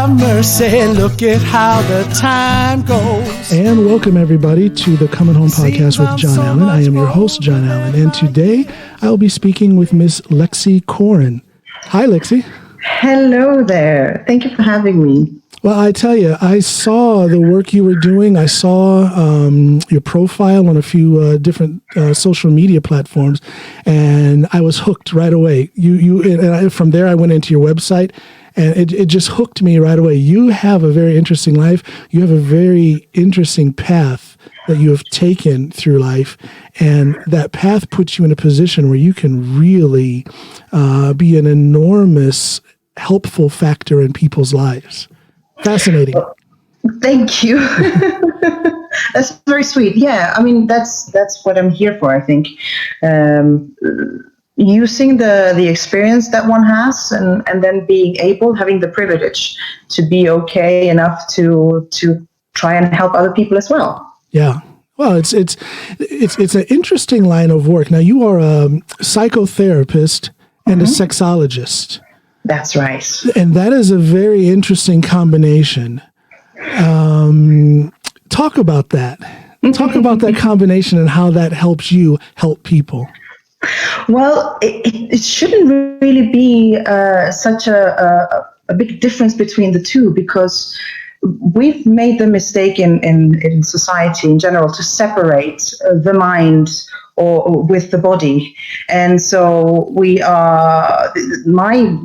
have mercy, look at how the time goes. And welcome everybody to the Coming Home Podcast with John Allen. I am your host, John Allen, and today I'll be speaking with Miss Alexandra Koren. Hi, Lexie. Hello there. Thank you for having me. Well, I tell you, I saw the work you were doing. I saw your profile on a few different social media platforms, and I was hooked right away. From there, I went into your website, and it just hooked me right away. You have a very interesting life. You have a very interesting path that you have taken through life, and that path puts you in a position where you can really be an enormous helpful factor in people's lives. Fascinating. Thank you. That's very sweet. Yeah, I mean that's what I'm here for. I think using the experience that one has, and then having the privilege to be okay enough to try and help other people as well. Yeah. Well, it's an interesting line of work. Now, you are a psychotherapist and a sexologist. That's right. And that is a very interesting combination. Talk about that. Talk about that combination and how that helps you help people. Well, it shouldn't really be such a big difference between the two, because we've made the mistake in society in general to separate the mind or with the body. And so my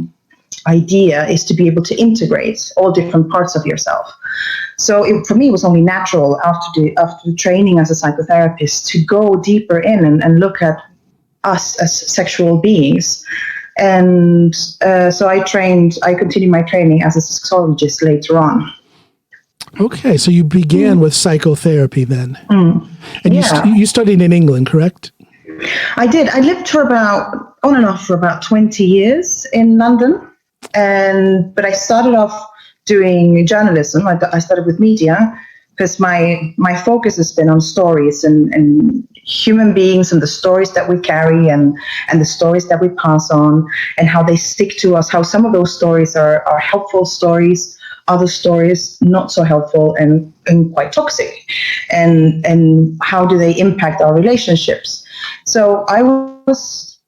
idea is to be able to integrate all different parts of yourself. So for me, it was only natural after the training as a psychotherapist to go deeper in and look at us as sexual beings. And so I continued my training as a sexologist later on. Okay, so you began with psychotherapy then. And you studied in England, correct? I did. I lived on and off for about 20 years in London. But I started off doing journalism. I started with media because my focus has been on stories and human beings and the stories that we carry and the stories that we pass on and how they stick to us, how some of those stories are helpful stories, other stories not so helpful and quite toxic, and how do they impact our relationships. So I was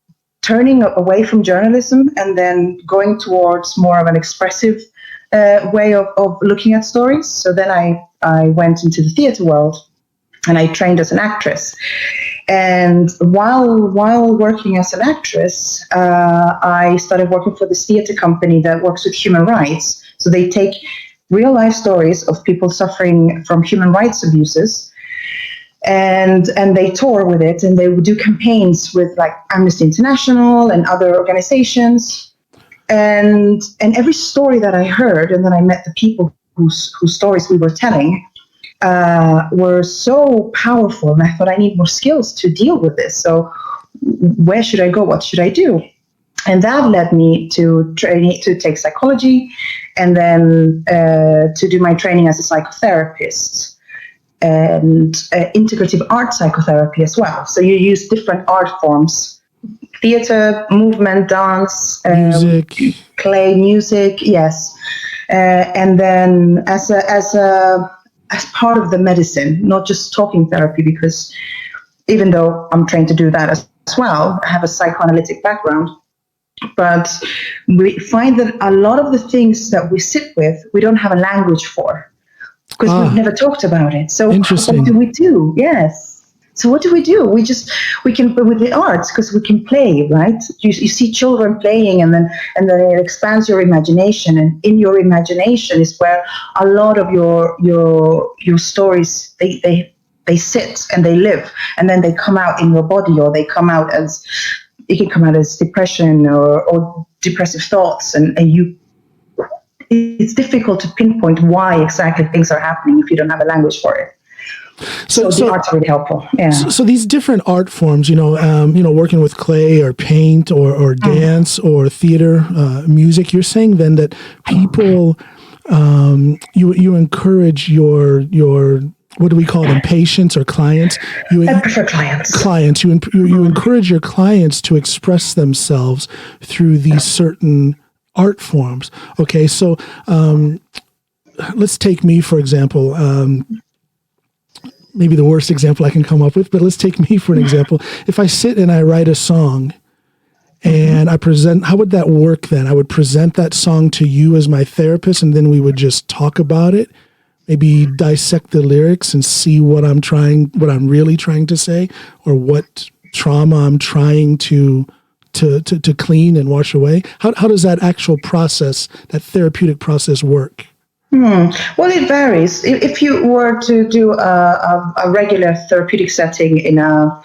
turning away from journalism and then going towards more of an expressive way of looking at stories. So then I went into the theater world and I trained as an actress. And while working as an actress, I started working for this theater company that works with human rights. So they take real life stories of people suffering from human rights abuses, and they tour with it, and they would do campaigns with like Amnesty International and other organizations. And every story that I heard, and then I met the people whose stories we were telling, were so powerful. And I thought, I need more skills to deal with this. So where should I go? What should I do? And that led me to take psychology, and then to do my training as a psychotherapist and integrative art psychotherapy as well. So you use different art forms: theater, movement, dance, music, clay, music. Yes, and then as part of the medicine, not just talking therapy, because even though I'm trained to do that as well, I have a psychoanalytic background. But we find that a lot of the things that we sit with, we don't have a language for, because we've never talked about it. So what do we do? Yes. So what do? We can, with the arts, because we can play, right? You see children playing, and then it expands your imagination, and in your imagination is where a lot of your stories they sit and they live, and then they come out in your body, or they come out as. It can come out as depression or depressive thoughts, and it's difficult to pinpoint why exactly things are happening if you don't have a language for it. So the art's really helpful. Yeah. So these different art forms, working with clay or paint or dance or theater, music. You're saying then that people, you encourage your what do we call them? Patients or clients? I prefer clients. Clients. You encourage your clients to express themselves through these certain art forms. Okay, so let's take me, for example. Maybe the worst example I can come up with, but let's take me for an example. If I sit and I write a song and I present, how would that work then? I would present that song to you as my therapist, and then we would just talk about it, maybe dissect the lyrics and see what I'm really trying to say, or what trauma I'm trying to clean and wash away. How does that actual process, that therapeutic process work? Well, it varies. If you were to do a regular therapeutic setting in a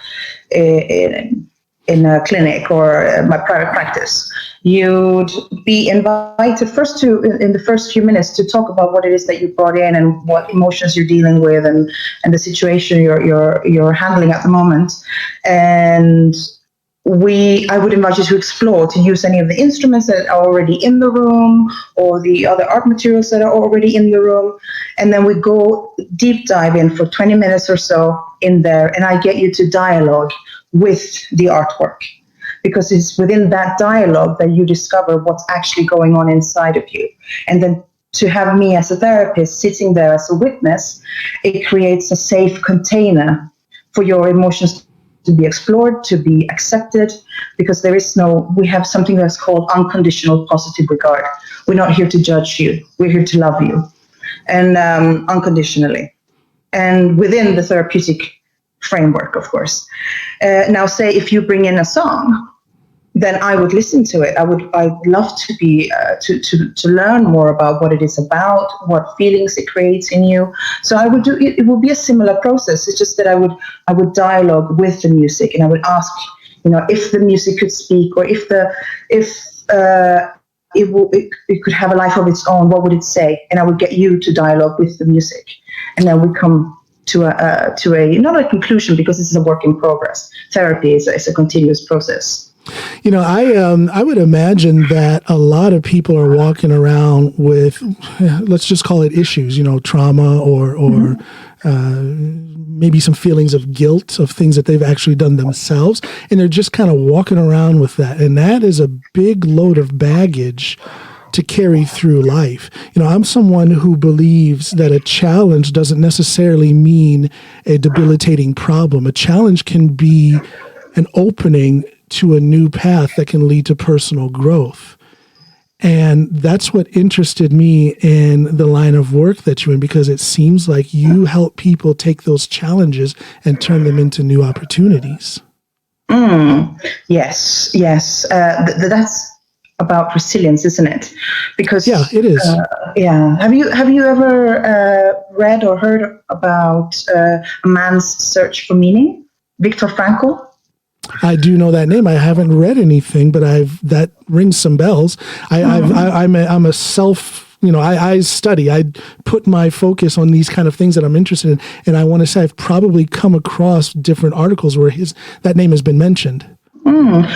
clinic or my private practice, you'd be invited first in the first few minutes to talk about what it is that you brought in and what emotions you're dealing with and the situation you're handling at the moment. And I would invite you to explore, to use any of the instruments that are already in the room or the other art materials that are already in the room. And then we go deep dive in for 20 minutes or so in there, and I get you to dialogue with the artwork, because it's within that dialogue that you discover what's actually going on inside of you. And then to have me as a therapist sitting there as a witness, it creates a safe container for your emotions to be explored, to be accepted, because we have something that's called unconditional positive regard. We're not here to judge you. We're here to love you, and unconditionally, and within the therapeutic framework, of course. Now, say if you bring in a song, then I would listen to it. I'd love to be to learn more about what it is about, what feelings it creates in you. So I would do it. It would be a similar process. It's just that I would dialogue with the music, and I would ask, if the music could speak, or if it could have a life of its own, what would it say? And I would get you to dialogue with the music, and then we come to a not a conclusion, because this is a work in progress. Therapy is a continuous process. I would imagine that a lot of people are walking around with, let's just call it issues, trauma or maybe some feelings of guilt of things that they've actually done themselves. And they're just kind of walking around with that. And that is a big load of baggage to carry through life. I'm someone who believes that a challenge doesn't necessarily mean a debilitating problem. A challenge can be an opening to a new path that can lead to personal growth. And that's what interested me in the line of work that you're in, because it seems like you help people take those challenges and turn them into new opportunities. Yes. That's about resilience, isn't it? Because it is. Have you ever read or heard about A Man's Search for Meaning? Viktor Frankl? I do know that name. I haven't read anything, but that rings some bells. I'm a self, I study. I put my focus on these kind of things that I'm interested in, and I want to say I've probably come across different articles where that name has been mentioned.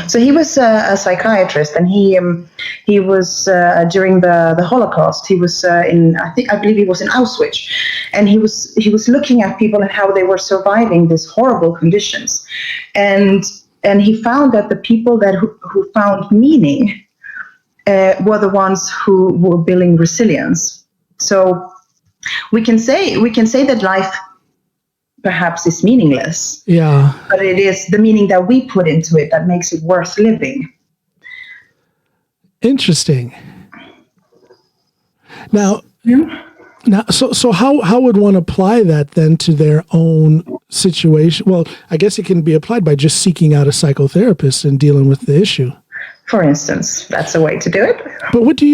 So he was a psychiatrist, and he was during the Holocaust. He was I believe he was in Auschwitz, and he was looking at people and how they were surviving these horrible conditions, and he found that the people who found meaning were the ones who were building resilience. So we can say that life perhaps is meaningless. Yeah. But it is the meaning that we put into it that makes it worth living. Interesting. Now, so how would one apply that then to their own situation? Well, I guess it can be applied by just seeking out a psychotherapist and dealing with the issue. For instance, that's a way to do it. But what do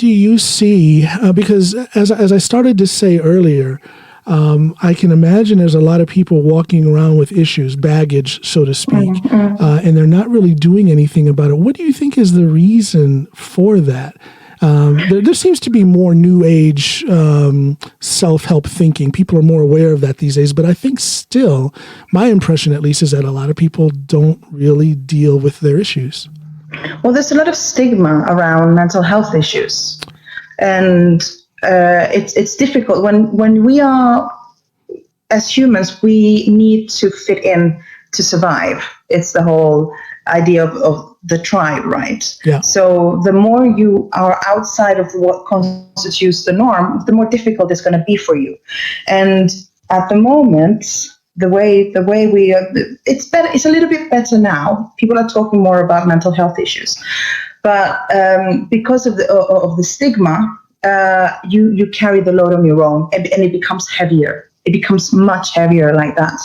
you see? Because as I started to say earlier, I can imagine there's a lot of people walking around with issues, baggage, so to speak, and they're not really doing anything about it. What do you think is the reason for that? There seems to be more new age self-help thinking. People are more aware of that these days, but I think still, my impression at least, is that a lot of people don't really deal with their issues. Well, there's a lot of stigma around mental health issues, and it's difficult when we are, as humans, we need to fit in to survive. It's the whole idea of the tribe, right? Yeah. So the more you are outside of what constitutes the norm, the more difficult it's going to be for you. And at the moment, the way we it's better. It's a little bit better now. People are talking more about mental health issues, but because of the stigma, you carry the load on your own, and it becomes heavier. It becomes much heavier like that.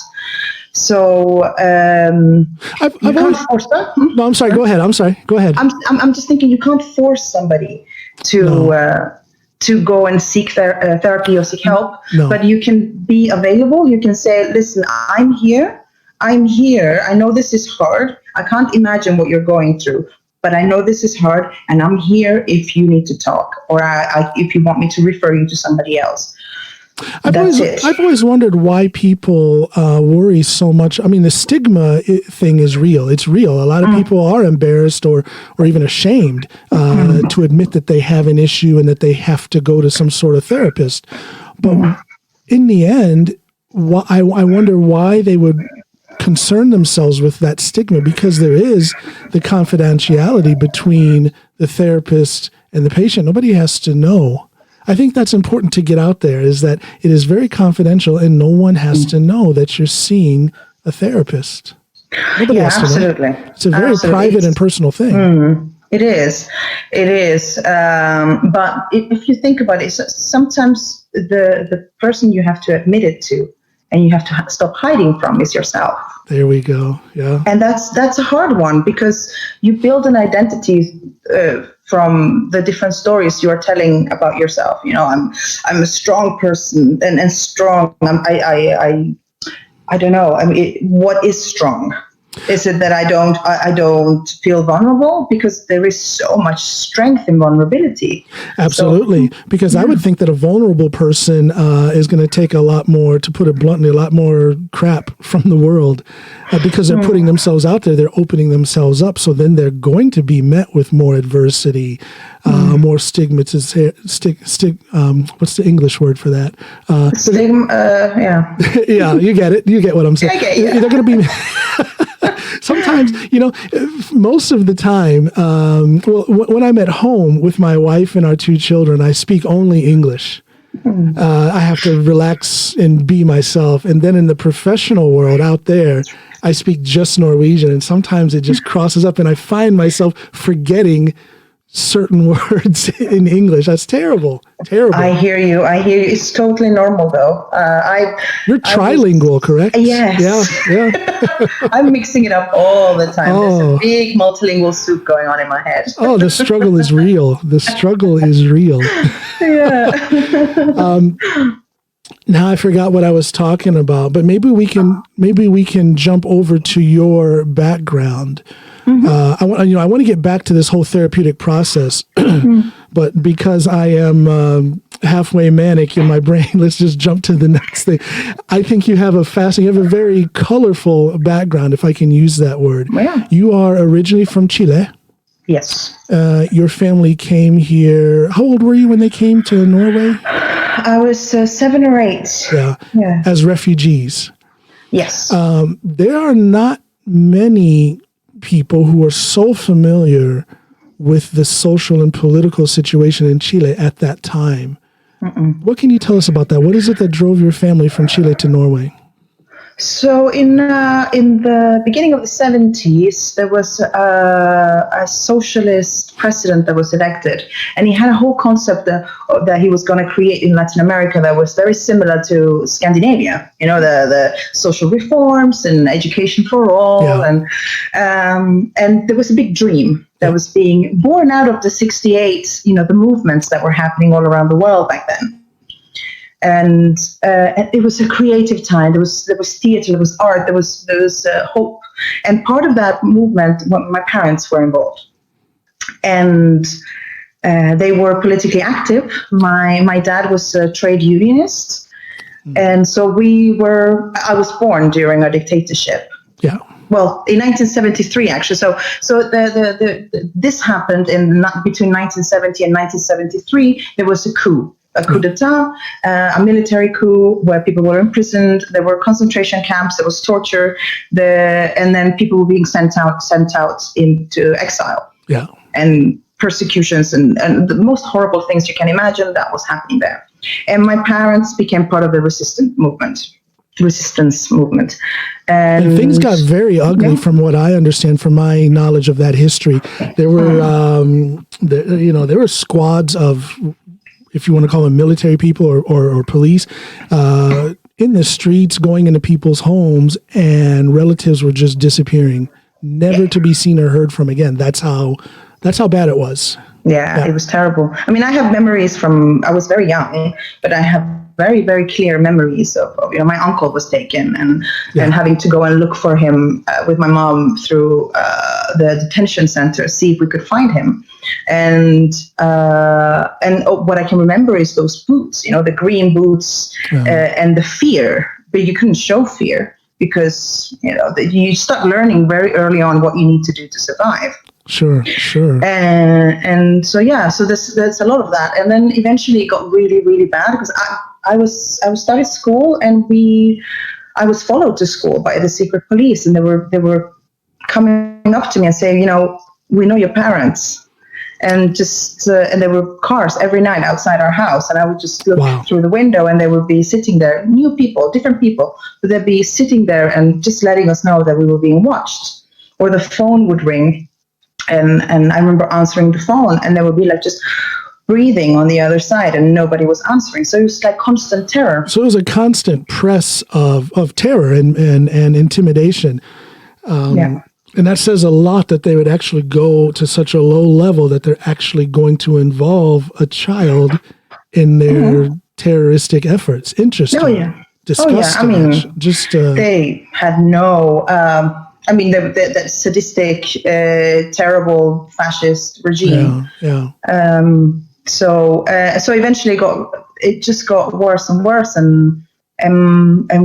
So you can't force them. No, I'm sorry. Go ahead. I'm sorry. Go ahead. I'm just thinking you can't force somebody to go and seek therapy or seek help. No. But you can be available. You can say, listen, I'm here. I know this is hard. I can't imagine what you're going through, but I know this is hard, and I'm here if you need to talk, or if you want me to refer you to somebody else. I've always wondered why people worry so much. I mean, the stigma thing is real. It's real. A lot of people are embarrassed or even ashamed to admit that they have an issue and that they have to go to some sort of therapist. But in the end, I wonder why they would concern themselves with that stigma, because there is the confidentiality between the therapist and the patient. Nobody has to know. I think that's important to get out there, is that it is very confidential and no one has to know that you're seeing a therapist. Nobody has to know. It's a very private and personal thing. It is. But if you think about it, sometimes the person you have to admit it to and you have to stop hiding from is yourself. There we go. Yeah. And that's a hard one, because you build an identity from the different stories you are telling about yourself. You know, I'm a strong person and strong. I don't know. I mean, what is strong? Is it that I don't feel vulnerable? Because there is so much strength in vulnerability. Absolutely. Because I would think that a vulnerable person is going to take a lot more, to put it bluntly, a lot more crap from the world, because they're putting themselves out there. They're opening themselves up. So then they're going to be met with more adversity, more stigmatization. What's the English word for that? Stigma. Yeah. Yeah, you get it. You get what I'm saying. Okay, yeah. They're going to be... Sometimes, most of the time, when I'm at home with my wife and our two children, I speak only English. I have to relax and be myself. And then in the professional world out there, I speak just Norwegian. And sometimes it just crosses up and I find myself forgetting certain words in English. That's terrible. I hear you. It's totally normal, though. You're trilingual, correct? Yes. Yeah. I'm mixing it up all the time. There's a big multilingual soup going on in my head. The struggle is real. Yeah. Now I forgot what I was talking about, but maybe we can jump over to your background. I want to get back to this whole therapeutic process, but because I am halfway manic in my brain, let's just jump to the next thing. I think you have a very colorful background, if I can use that word. Yeah. You are originally from Chile. Yes. Your family came here. How old were you when they came to Norway? I was 7 or 8. Yeah. As refugees. Yes. There are not many people who are so familiar with the social and political situation in Chile at that time. What can you tell us about that? What is it that drove your family from Chile to Norway? So in the beginning of the 70s, there was a socialist president that was elected, and he had a whole concept that he was going to create in Latin America that was very similar to Scandinavia. You know, the social reforms and education for all, and there was a big dream that was being born out of the 68. You know, the movements that were happening all around the world back then. And it was a creative time. There was theater, there was art, there was hope. And part of that movement, my parents were involved, and they were politically active. My dad was a trade unionist, and so I was born during a dictatorship. Yeah. Well, in 1973, actually. So this happened between 1970 and 1973. There was a coup a coup d'etat, a military coup where people were imprisoned. There were concentration camps. There was torture. And then people were being sent out into exile. Yeah. And persecutions and the most horrible things you can imagine that was happening there. And my parents became part of the resistance movement. And things got very ugly from what I understand from my knowledge of that history. There were, there were squads of, if you want to call them military people or police, in the streets going into people's homes, and relatives were just disappearing, never to be seen or heard from again. That's how bad it was. Yeah, it was terrible. I mean, I have memories I was very young, but I have very, very clear memories of my uncle was taken and having to go and look for him with my mom through the detention center, see if we could find him. And what I can remember is those boots, the green boots, and the fear, but you couldn't show fear because, you start learning very early on what you need to do to survive. Sure. And so there's a lot of that, and then eventually it got really, really bad because I was started school, and I was followed to school by the secret police, and they were coming up to me and saying, we know your parents, and and there were cars every night outside our house, and I would just look through the window, and they would be sitting there, new people, different people, but they'd be sitting there and just letting us know that we were being watched, or the phone would ring. And I remember answering the phone, and there would be just breathing on the other side, and nobody was answering. So it was like constant terror. So it was a constant press of terror and intimidation. And that says a lot that they would actually go to such a low level that they're actually going to involve a child in their terroristic efforts. Interesting. Oh, yeah. Disgusting. I mean, they had no... the sadistic, terrible fascist regime. Yeah. So eventually it just got worse and worse, and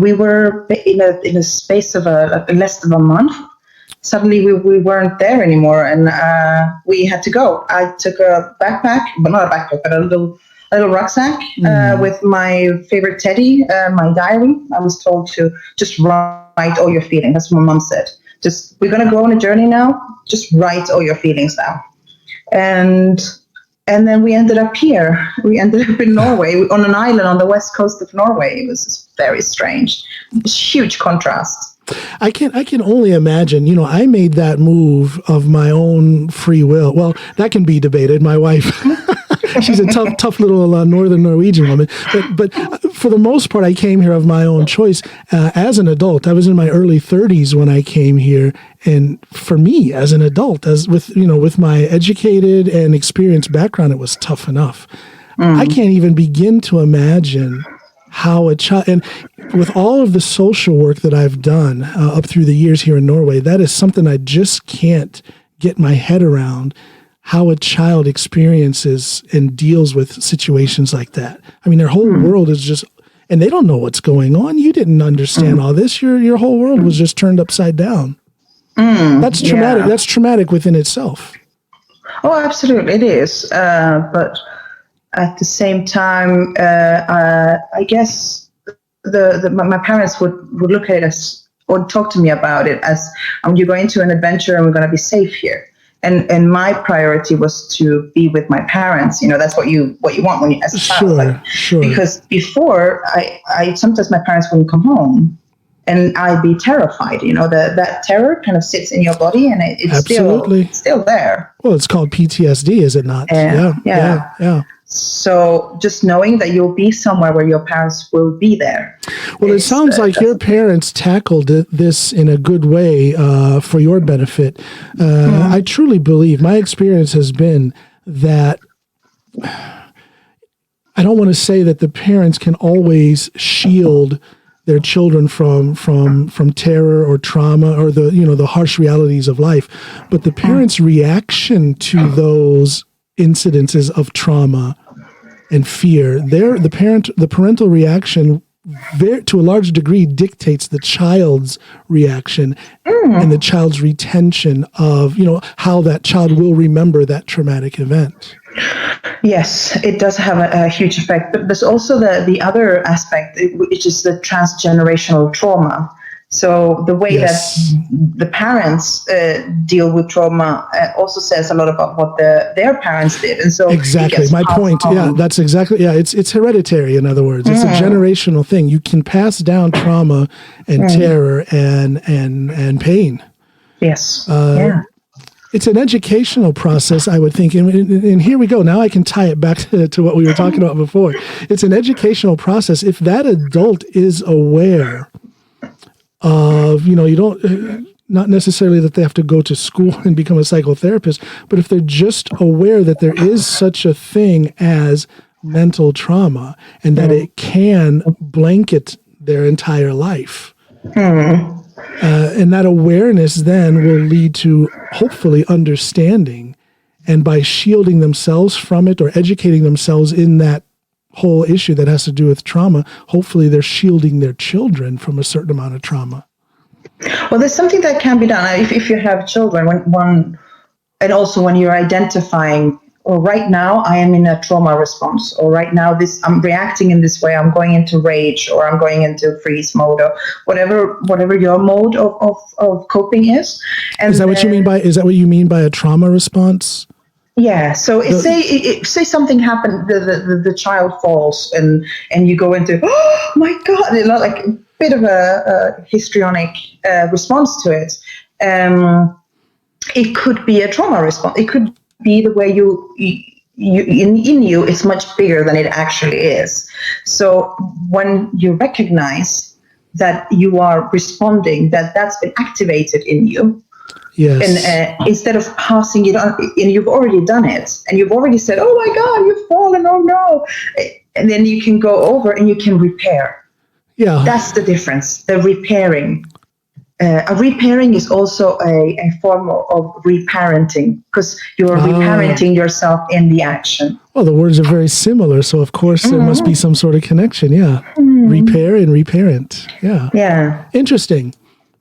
we were in a space of less than a month. Suddenly we weren't there anymore, and we had to go. I took a backpack, but not a backpack, but a little rucksack with my favorite teddy, my diary. I was told to just write all your feelings. That's what my mom said. We're going to go on a journey now. Just write all your feelings down. And then we ended up here. We ended up in Norway, on an island on the west coast of Norway. It was just very strange. It was huge contrast. I can only imagine, I made that move of my own free will. Well, that can be debated. My wife, she's a tough little northern Norwegian woman. But for the most part, I came here of my own choice. As an adult, I was in my early 30s when I came here. And for me, as an adult, with my educated and experienced background, it was tough enough. I can't even begin to imagine how a child, and with all of the social work that I've done up through the years here in Norway, that is something I just can't get my head around, how a child experiences and deals with situations like that. I mean, their whole world is just, and they don't know what's going on. You didn't understand all this. Your whole world was just turned upside down. That's traumatic. That's traumatic within itself. Oh, absolutely. It is. But at the same time, I guess my parents would look at us or talk to me about it as, you're going to an adventure and we're going to be safe here. And my priority was to be with my parents. That's what you want when you as a child. Sure. Because before, I sometimes my parents wouldn't come home, and I'd be terrified. That terror kind of sits in your body, and it's still there. Well, it's called PTSD, is it not? Yeah. So just knowing that you'll be somewhere where your parents will be there. Well, it sounds like your parents tackled this in a good way for your benefit. I truly believe, my experience has been that, I don't want to say that the parents can always shield their children from terror or trauma or the harsh realities of life, but the parents' reaction to those incidences of trauma and fear, the parental reaction to a large degree dictates the child's reaction and the child's retention of, how that child will remember that traumatic event. Yes, it does have a huge effect. But there's also the other aspect, which is the transgenerational trauma. So the way that the parents deal with trauma also says a lot about what their parents did. And so exactly my point. On. Yeah, that's exactly. Yeah, it's hereditary. In other words, it's a generational thing. You can pass down trauma and terror and pain. Yes. It's an educational process, I would think. And here we go. Now I can tie it back to what we were talking about before. It's an educational process. If that adult is aware of, you don't, not necessarily that they have to go to school and become a psychotherapist, but if they're just aware that there is such a thing as mental trauma and that it can blanket their entire life. And that awareness then will lead to hopefully understanding, and by shielding themselves from it or educating themselves in that whole issue that has to do with trauma, hopefully they're shielding their children from a certain amount of trauma. Well, there's something that can be done if you have children, and also when you're identifying, or right now I am in a trauma response, or right now I'm reacting in this way, I'm going into rage, or I'm going into freeze mode, or whatever your mode of coping is. And is that what you mean by a trauma response? Yeah. So say something happened, the child falls, and you go into, oh my God, like a bit of a histrionic response to it. It could be a trauma response. It could be the way you in you it's much bigger than it actually is. So when you recognize that you are responding, that's been activated in you. Yes. And instead of passing it on, and you've already done it, and you've already said, "Oh my God, you've fallen! Oh no!" And then you can go over and you can repair. Yeah, that's the difference. The repairing. Repairing is also a form of reparenting, because you're reparenting yourself in the action. Well, the words are very similar, so of course there must be some sort of connection. Yeah, repair and reparent. Yeah. Yeah. Interesting.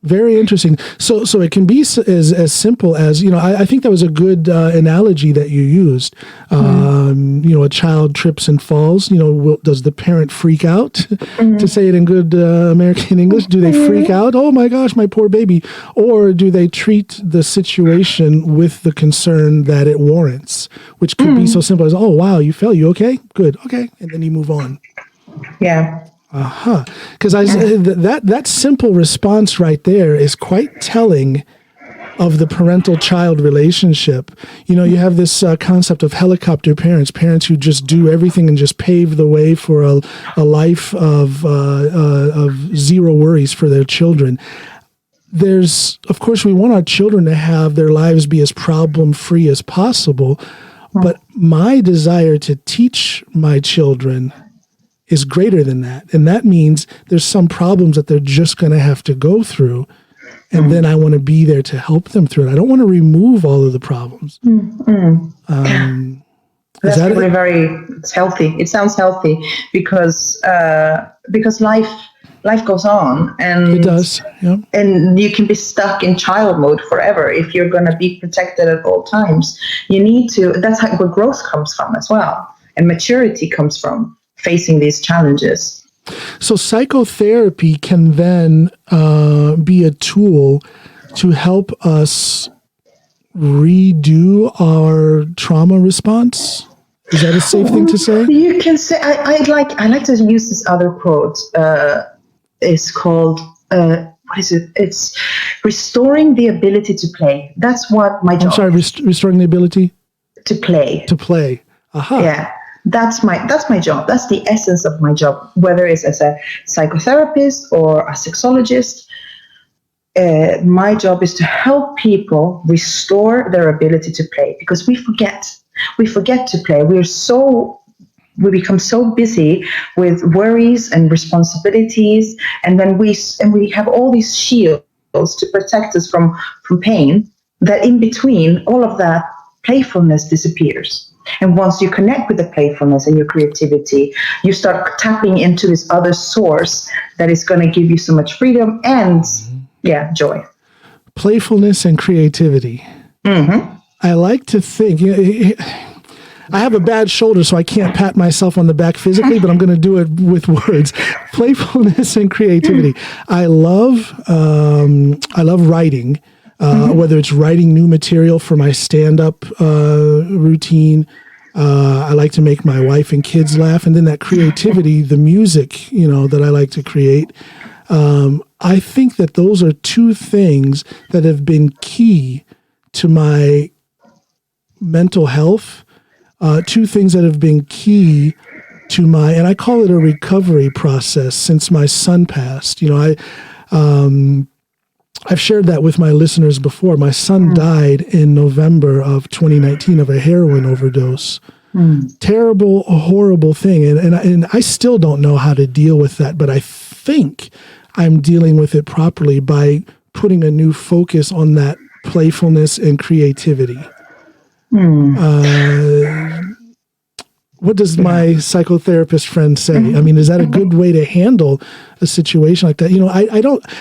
Very interesting. So it can be as simple as, I think that was a good analogy that you used. A child trips and falls. Does the parent freak out? To say it in good American English, do they freak out? Oh my gosh, my poor baby. Or do they treat the situation with the concern that it warrants, which could be so simple as, oh wow, you fell, you okay? Good, okay. And then you move on. Yeah. Because that simple response right there is quite telling of the parental-child relationship. You have this concept of helicopter parents who just do everything and just pave the way for a life of zero worries for their children. Of course, we want our children to have their lives be as problem-free as possible, but my desire to teach my children is greater than that. And that means there's some problems that they're just going to have to go through. And then I want to be there to help them through it. I don't want to remove all of the problems. That's really it's healthy. It sounds healthy because life goes on, and it does. Yeah. And you can be stuck in child mode forever if you're going to be protected at all times. You need to. That's where growth comes from as well, and maturity comes from facing these challenges. So psychotherapy can then be a tool to help us redo our trauma response. Is that a safe thing to say? You can say. I like to use this other quote. It's called what is it? It's restoring the ability to play. That's what my job. I'm sorry, restoring the ability to play. To play. Aha. Yeah. That's my job. That's the essence of my job, whether it's as a psychotherapist or a sexologist. My job is to help people restore their ability to play, because we forget to play. We become so busy with worries and responsibilities, and then we have all these shields to protect us from pain, that in between all of that playfulness disappears. And once you connect with the playfulness and your creativity, you start tapping into this other source that is going to give you so much freedom and, joy. Playfulness and creativity. Mm-hmm. I like to think, I have a bad shoulder, so I can't pat myself on the back physically, but I'm going to do it with words. Playfulness and creativity. I love writing, whether it's writing new material for my stand-up routine. I like to make my wife and kids laugh. And then that creativity, the music, that I like to create. I think that those are two things that have been key to my mental health. Two things that have been key to and I call it a recovery process since my son passed. I've shared that with my listeners before. My son died in November of 2019 of a heroin overdose. Terrible, horrible thing. And I still don't know how to deal with that, but I think I'm dealing with it properly by putting a new focus on that playfulness and creativity. What does my psychotherapist friend say? I mean, is that a good way to handle a situation like that?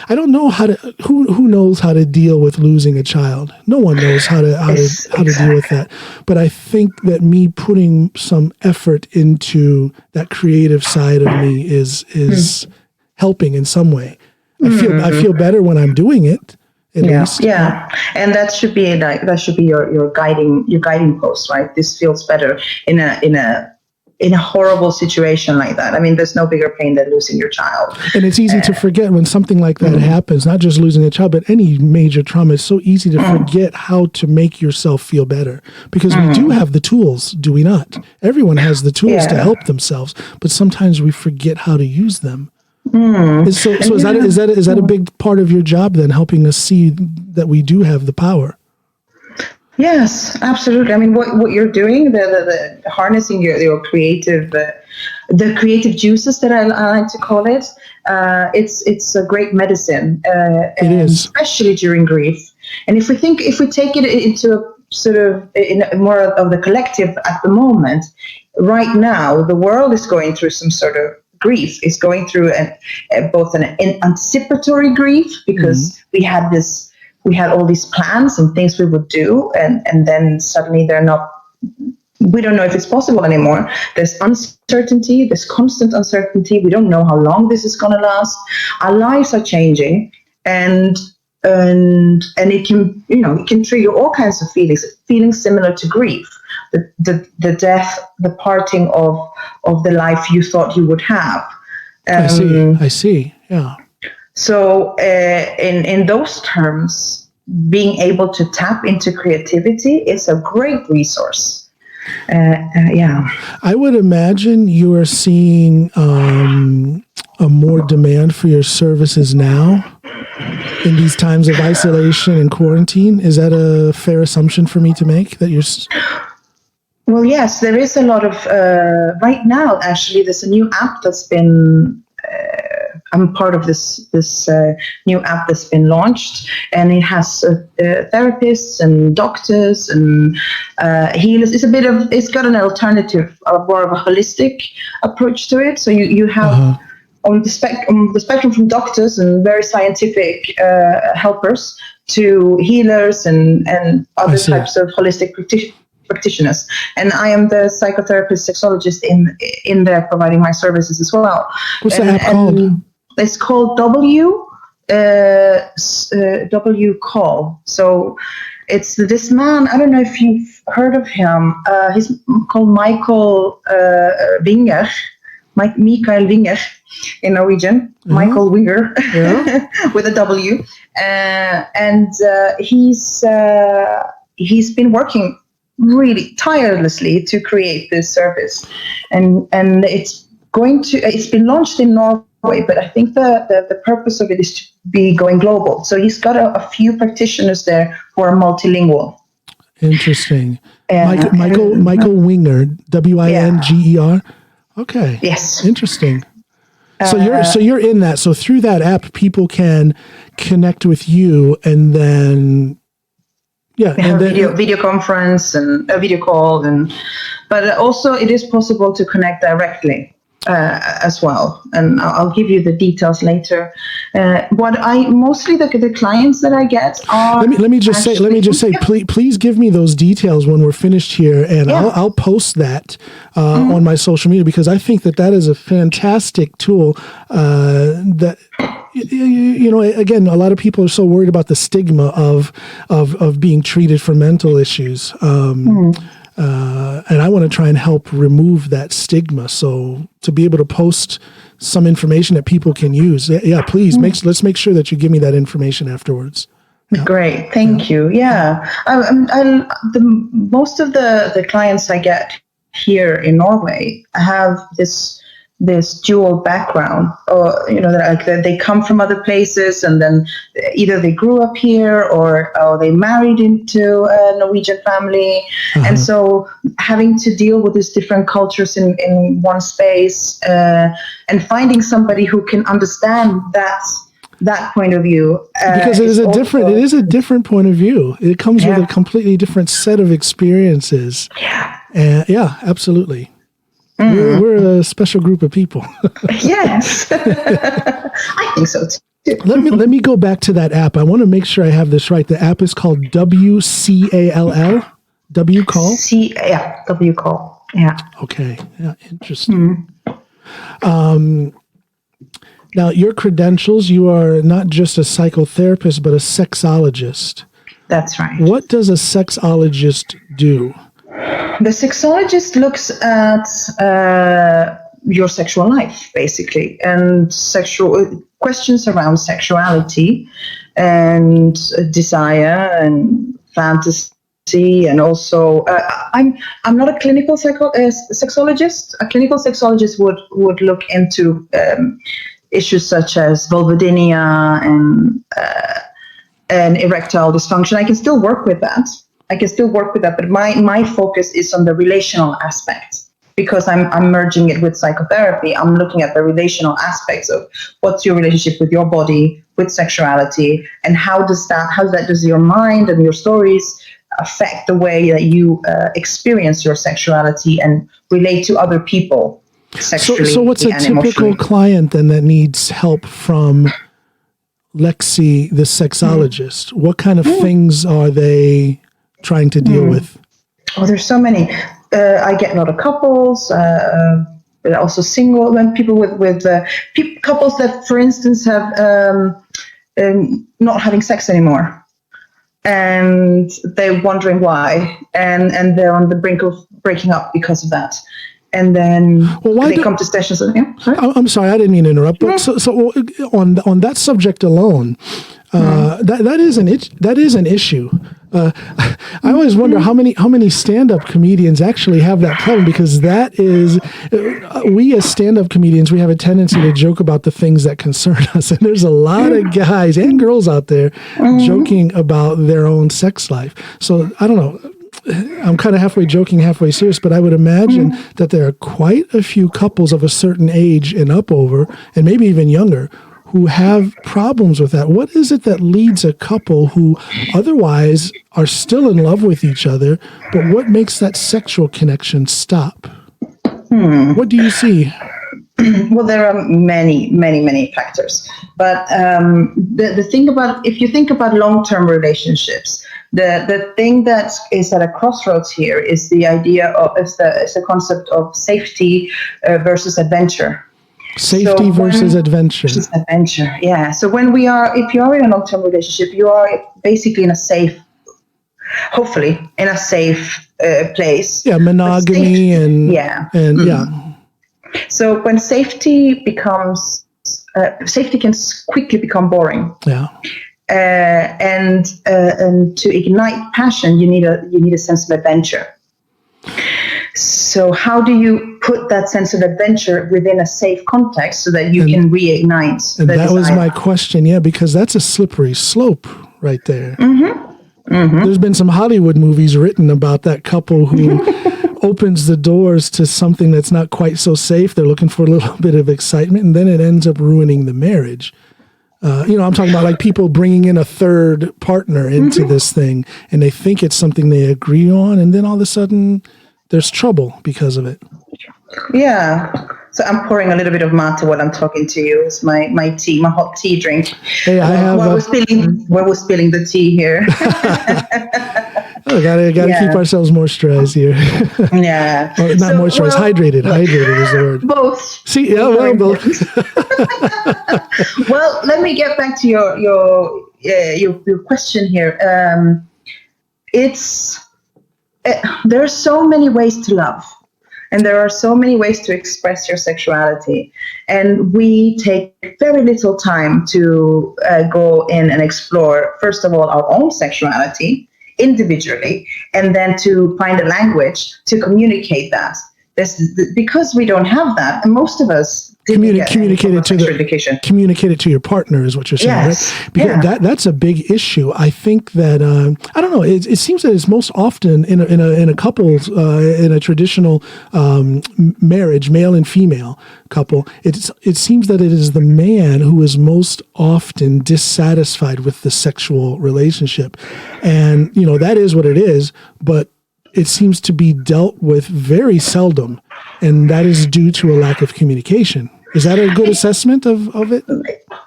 I don't know how to. Who knows how to deal with losing a child? No one knows how to deal with that. But I think that me putting some effort into that creative side of me is helping in some way. I feel better when I'm doing it. At least. Yeah, and that should be your guiding post, right? This feels better in a horrible situation like that. I mean, there's no bigger pain than losing your child. And it's easy to forget when something like that happens. Not just losing a child, but any major trauma. It's so easy to forget how to make yourself feel better because we do have the tools, do we not? Everyone has the tools to help themselves, but sometimes we forget how to use them. So is that a big part of your job then, helping us see that we do have the power? Yes, absolutely. I mean, what you're doing, the harnessing your creative, the creative juices that I like to call it, it's a great medicine, it is, especially during grief. And if we take it into a sort of in more of the collective at the moment, right now, the world is going through some sort of grief. Is going through both an anticipatory grief because we had all these plans and things we would do, and then suddenly they're not. We don't know if it's possible anymore. There's uncertainty. There's constant uncertainty. We don't know how long this is going to last. Our lives are changing, and it can trigger all kinds of feelings similar to grief. The death, the parting of the life you thought you would have. I see. Yeah. So in those terms, being able to tap into creativity is a great resource. I would imagine you are seeing a more demand for your services now in these times of isolation and quarantine. Is that a fair assumption for me to make, that you're... Well, yes, there is a lot of, right now, actually, there's a new app that's been, I'm part of this new app that's been launched, and it has therapists and doctors and healers. It's got an alternative, more of a holistic approach to it. So you have on the spectrum from doctors and very scientific helpers to healers and other types of holistic practitioners, and I am the psychotherapist, sexologist in there providing my services as well. What's the app called? It's called W Call. So it's this man. I don't know if you've heard of him. He's called Michael Winger. Mikael Winger in Norwegian. Michael Winger with a W, and he's been working really tirelessly to create this service, and it's been launched in Norway, but I think the purpose of it is to be going global. So he's got a few practitioners there who are multilingual. Interesting. Michael Winger, Winger. Okay. Yes. Interesting. So you're in that. So through that app, people can connect with you and then Yeah, We have video conference and a video call, but also it is possible to connect directly as well. And I'll give you the details later. Mostly the clients that I get are. Let me just say, please give me those details when we're finished here, and I'll post that on my social media, because I think that is a fantastic tool. That again, a lot of people are so worried about the stigma of being treated for mental issues. And I want to try and help remove that stigma. So to be able to post some information that people can use, please let's make sure that you give me that information afterwards. Yeah. Great, thank you. Yeah, most of the clients I get here in Norway have this dual background, or that they come from other places, and then either they grew up here or they married into a Norwegian family, and so having to deal with these different cultures in one space, and finding somebody who can understand that point of view, because it is a different point of view. It comes with a completely different set of experiences. Yeah, absolutely. We're a special group of people. Yes, I think so too. Let me go back to that app. I want to make sure I have this right. The app is called WCALL. WCall. WCall. Yeah. Okay. Yeah. Interesting. Now, your credentials. You are not just a psychotherapist, but a sexologist. That's right. What does a sexologist do? The sexologist looks at your sexual life, basically, and sexual questions around sexuality and desire and fantasy, and also I'm not a clinical sexologist. A clinical sexologist would look into issues such as vulvodynia and erectile dysfunction. I can still work with that. But my focus is on the relational aspect, because I'm merging it with psychotherapy. I'm looking at the relational aspects of what's your relationship with your body, with sexuality, and how does your mind and your stories affect the way that you experience your sexuality and relate to other people sexually. So what's a typical client then that needs help from Lexie, the sexologist? What kind of things are they trying to deal with? Oh, there's so many. I get a lot of couples, but also single, and people with couples that, for instance, have not having sex anymore, and they're wondering why, and they're on the brink of breaking up because of that. And then they come to sessions. I'm sorry, I didn't mean to interrupt. But so on that subject alone, that is an issue. I always wonder how many stand-up comedians actually have that problem, because that is, we as stand-up comedians, we have a tendency to joke about the things that concern us, and there's a lot of guys and girls out there joking about their own sex life. So I don't know. I'm kind of halfway joking, halfway serious, but I would imagine that there are quite a few couples of a certain age and up over, and maybe even younger, who have problems with that. What is it that leads a couple who otherwise are still in love with each other, but what makes that sexual connection stop? What do you see? Well, there are many, many, many factors. But the thing about, if you think about long-term relationships, the thing that is at a crossroads here is the idea of, is the concept of safety versus adventure. Safety versus adventure. Yeah. So if you are in a long-term relationship, you are basically in a safe, hopefully in a safe place. Yeah, monogamy and So when safety can quickly become boring. Yeah. And to ignite passion, you need a sense of adventure. So how do you put that sense of adventure within a safe context so that you can reignite? And that was my question, because that's a slippery slope right there. There's been some Hollywood movies written about that couple who opens the doors to something that's not quite so safe. They're looking for a little bit of excitement, and then it ends up ruining the marriage. I'm talking about like people bringing in a third partner into this thing, and they think it's something they agree on, and then all of a sudden there's trouble because of it. Yeah. So I'm pouring a little bit of mate while I'm talking to you. It's my tea, my hot tea drink. Hey, I have. We're spilling the tea here. Gotta keep ourselves moisturized here. Yeah. Not moisturized, hydrated. Hydrated is the word. Both. See, both. Well, let me get back to your question here. There are so many ways to love. And there are so many ways to express your sexuality. And we take very little time to go in and explore, first of all, our own sexuality individually, and then to find a language to communicate that. Because we don't have that, and most of us communicate it to your partner is what you're saying, yes. Right? Because that's a big issue. I think that I don't know. It seems that it's most often in a couple's in a traditional marriage, male and female couple. It seems that it is the man who is most often dissatisfied with the sexual relationship, and that is what it is, but it seems to be dealt with very seldom, and that is due to a lack of communication. Is that a good assessment of it?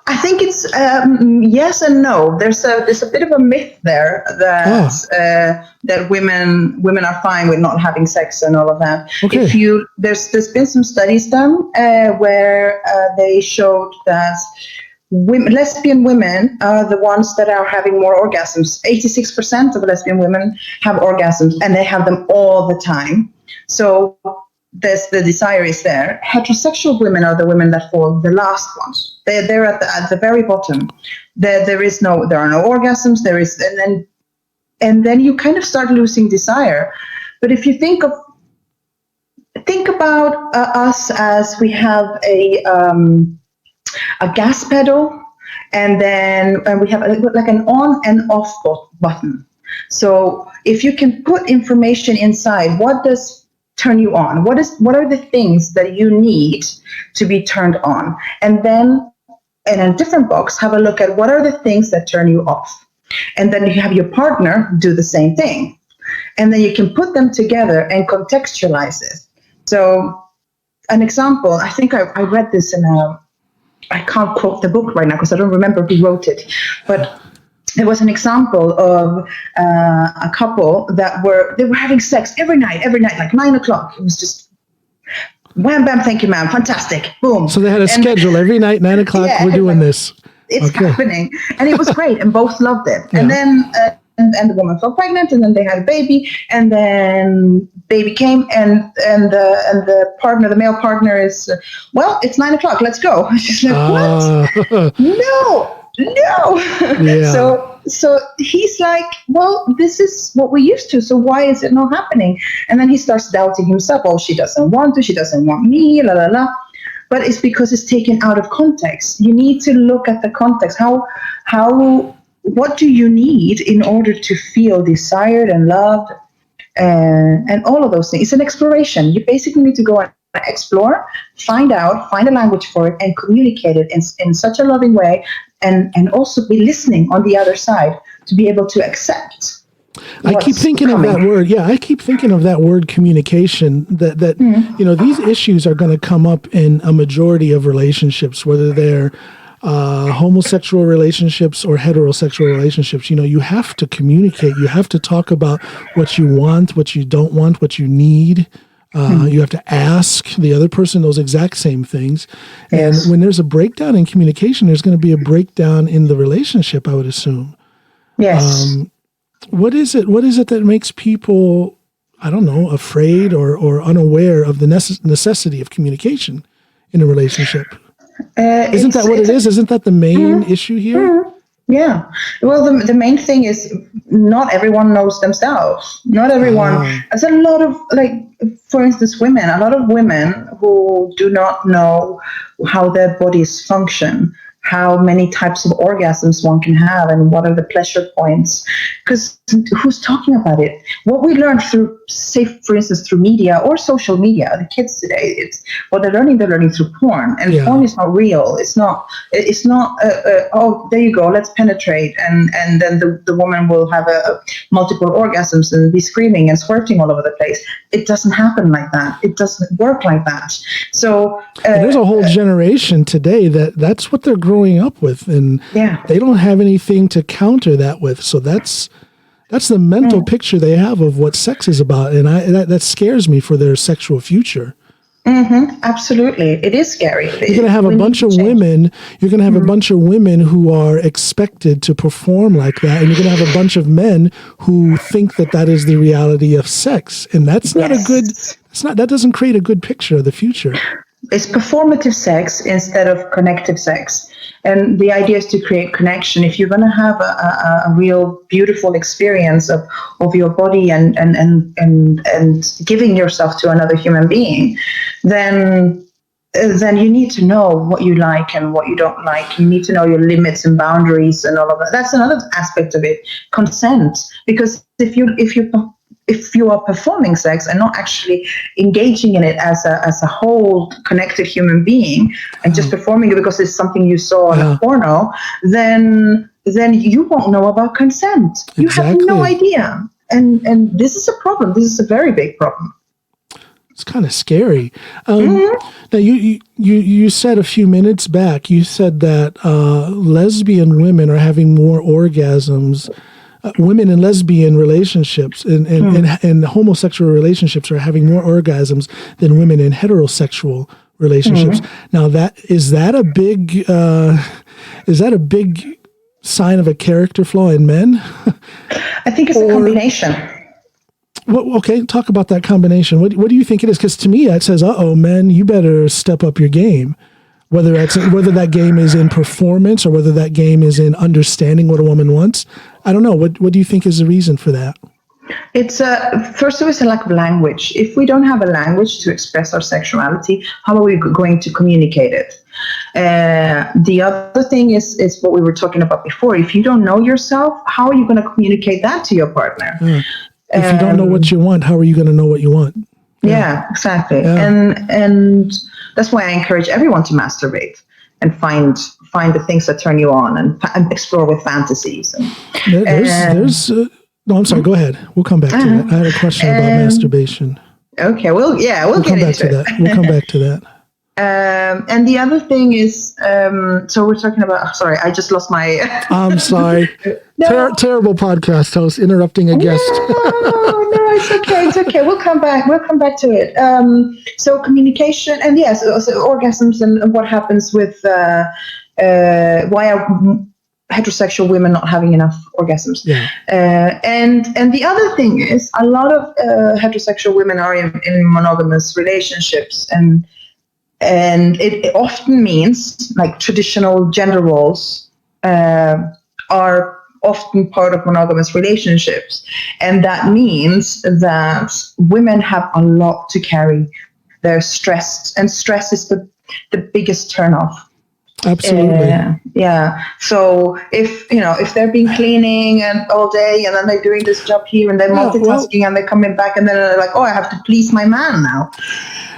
I think it's yes and no. There's a bit of a myth there that women are fine with not having sex and all of that. Okay. There's been some studies done where they showed that lesbian women are the ones that are having more orgasms. 86% of lesbian women have orgasms, and they have them all the time. So the desire is there. Heterosexual women are the women that fall the last ones. They're at the very bottom. There are no orgasms. And then you kind of start losing desire. But if you think about us as we have a gas pedal, and we have like an on and off button. So if you can put information inside, what does turn you on? What are the things that you need to be turned on? And then in a different box, have a look at what are the things that turn you off. And then you have your partner do the same thing. And then you can put them together and contextualize it. So an example, I think I read this I can't quote the book right now because I don't remember who wrote it, but it was an example of a couple that were having sex every night, like 9 o'clock. It was just wham, bam, thank you, ma'am, fantastic, boom. So they had a schedule every night, 9 o'clock. Yeah, we're doing this. It's happening, and it was great, and both loved it. Yeah. And then and the woman fell pregnant, and then they had a baby, and then baby came, and the male partner is, well, it's 9 o'clock, let's go. She's like, what? No. Yeah. So he's like, well, this is what we used to, so why is it not happening? And then he starts doubting himself. Oh, she doesn't want me, la la la. But it's because it's taken out of context. You need to look at the context. What do you need in order to feel desired and loved, and all of those things? It's an exploration. You basically need to go and explore, find a language for it, and communicate it in such a loving way, and also be listening on the other side to be able to accept. I keep thinking of that word. Yeah, I keep thinking of that word, communication, that these issues are going to come up in a majority of relationships, whether they're homosexual relationships or heterosexual relationships. You have to communicate. You have to talk about what you want, what you don't want, what you need. You have to ask the other person those exact same things. Yes. And when there's a breakdown in communication, there's going to be a breakdown in the relationship, I would assume. Yes. What is it that makes people, I don't know, afraid or unaware of the necessity of communication in a relationship? Isn't that what it is? Isn't that the main issue here? Yeah. Well, the main thing is not everyone knows themselves. Not everyone. There's a lot of, for instance, women. A lot of women who do not know how their bodies function, how many types of orgasms one can have and what are the pleasure points. Because who's talking about it? What we learn through, say, for instance, through media or social media, the kids today, it's what they're learning through porn. And porn is not real. It's not, oh, there you go, let's penetrate. And then the woman will have multiple orgasms and be screaming and squirting all over the place. It doesn't happen like that. It doesn't work like that. So there's a whole generation today that's what they're growing up with, and they don't have anything to counter that with. So that's the mental picture they have of what sex is about, and that scares me for their sexual future. Absolutely, it is scary. You're going to have a bunch of women. You're going to have a bunch of women who are expected to perform like that, and you're going to have a bunch of men who think that is the reality of sex, and that's not a good. That doesn't create a good picture of the future. It's performative sex instead of connective sex. And the idea is to create connection. If you're going to have a real beautiful experience of your body and giving yourself to another human being, then you need to know what you like and what you don't like. You need to know your limits and boundaries and all of that. That's another aspect of it, consent. Because if you are performing sex and not actually engaging in it as a whole connected human being and just performing it because it's something you saw in a porno, then you won't know about consent. You have no idea. And this is a problem. This is a very big problem. It's kind of scary. Now, you said a few minutes back, you said that lesbian women are having more orgasms. Women in lesbian relationships and homosexual relationships are having more orgasms than women in heterosexual relationships. Now, is that a big sign of a character flaw in men? I think it's a combination. Well, okay, talk about that combination. What do you think it is? Because to me, it says, men, you better step up your game. Whether that game is in performance or whether that game is in understanding what a woman wants. I don't know. What do you think is the reason for that? It's first of all, it's a lack of language. If we don't have a language to express our sexuality, how are we going to communicate it? The other thing is what we were talking about before. If you don't know yourself, how are you going to communicate that to your partner? If you don't know what you want, how are you going to know what you want? Yeah, exactly. Yeah. And that's why I encourage everyone to masturbate and find the things that turn you on and explore with fantasies. No, I'm sorry. Go ahead. We'll come back to that. I had a question about masturbation. Okay. We'll get into it. We'll come back to that. And the other thing is, so we're talking about. Sorry, I just lost my. I'm sorry. No. Terrible podcast host interrupting a guest. No, it's okay. We'll come back to it. So communication and yes, also orgasms and what happens with why are heterosexual women not having enough orgasms? Yeah. And the other thing is a lot of heterosexual women are in monogamous relationships and it often means like traditional gender roles are often part of monogamous relationships. And that means that women have a lot to carry. They're stressed, and stress is the biggest turnoff. Absolutely. Yeah. So if they're been cleaning and all day and then they're doing this job here and they're multitasking and they're coming back and then they're like, I have to please my man now.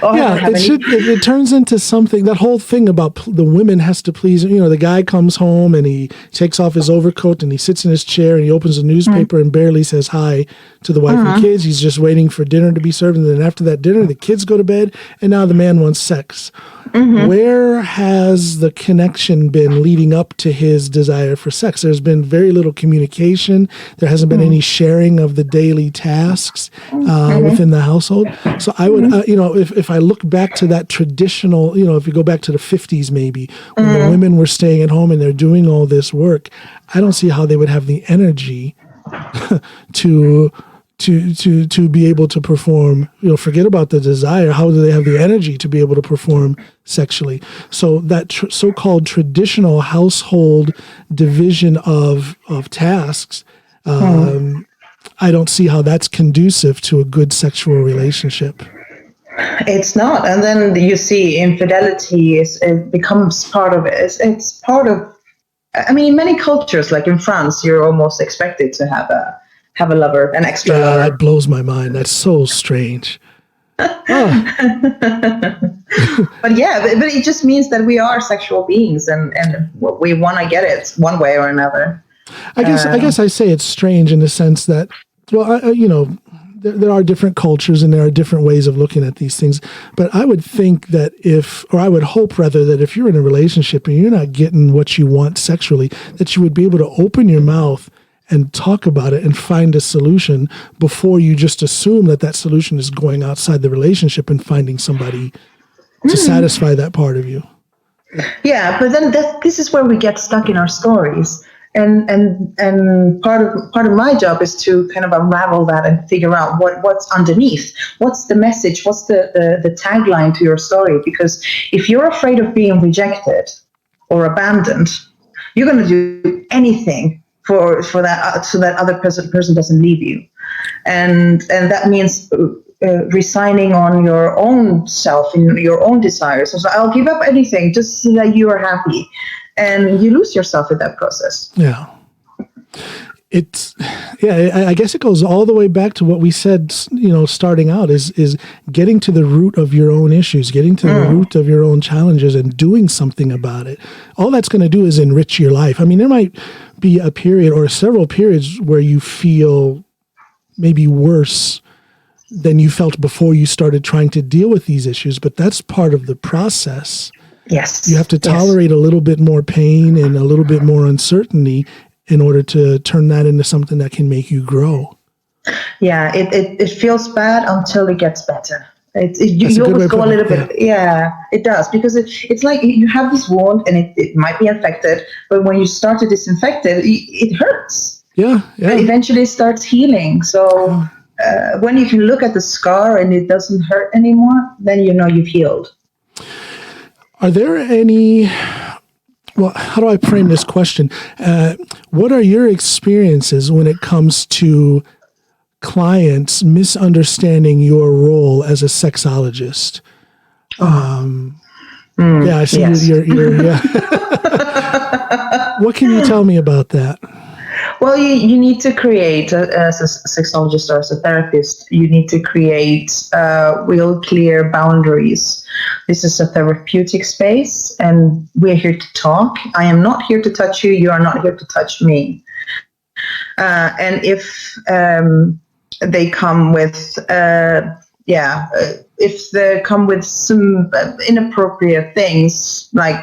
It turns into something, that whole thing about the women has to please, the guy comes home and he takes off his overcoat and he sits in his chair and he opens a newspaper and barely says hi to the wife and kids. He's just waiting for dinner to be served. And then after that dinner, the kids go to bed and now the man wants sex. Where has the connection been leading up to his desire for sex? There's been very little communication. There hasn't been any sharing of the daily tasks within the household. So I would, if I look back to that traditional, if you go back to the 50s maybe, when the women were staying at home and they're doing all this work, I don't see how they would have the energy to be able to perform, forget about the desire. How do they have the energy to be able to perform sexually? So that so-called traditional household division of tasks, I don't see how that's conducive to a good sexual relationship. It's not. And then you see infidelity it becomes part of it. It's part of, I mean, in many cultures, like in France, you're almost expected to have a lover, an extra lover. That blows my mind. That's so strange. Oh. But it just means that we are sexual beings, and we want to get it one way or another. I guess I say it's strange in the sense that, well, there are different cultures and there are different ways of looking at these things. But I would think that I would hope rather that if you're in a relationship and you're not getting what you want sexually, that you would be able to open your mouth and talk about it and find a solution before you just assume that solution is going outside the relationship and finding somebody to satisfy that part of you. Yeah, but then this is where we get stuck in our stories. And part of my job is to kind of unravel that and figure out what's underneath. What's the message? What's the tagline to your story? Because if you're afraid of being rejected or abandoned, you're going to do anything for that so that other person doesn't leave you, and that means resigning on your own self and your oin desires. So I'll give up anything just so that you are happy. And you lose yourself in that process. Yeah. I guess it goes all the way back to what we said, starting out is getting to the root of your own issues, getting to the root of your own challenges and doing something about it. All that's going to do is enrich your life. I mean, there might be a period or several periods where you feel maybe worse than you felt before you started trying to deal with these issues, but that's part of the process. Yes. You have to tolerate a little bit more pain and a little bit more uncertainty in order to turn that into something that can make you grow. Yeah, it feels bad until it gets better. You always go a little bit. Yeah, it does. Because it's like you have this wound and it might be infected, but when you start to disinfect it hurts. Yeah. But eventually it starts healing. So when you can look at the scar and it doesn't hurt anymore, then you know you've healed. Are there any, how do I frame this question? What are your experiences when it comes to clients misunderstanding your role as a sexologist? Yeah, I see you're yeah. What can you tell me about that? Well, you need to create, as a sexologist or as a therapist, you need to create real clear boundaries. This is a therapeutic space, and we're here to talk. I am not here to touch you. You are not here to touch me. And if they come with, if they come with some inappropriate things, like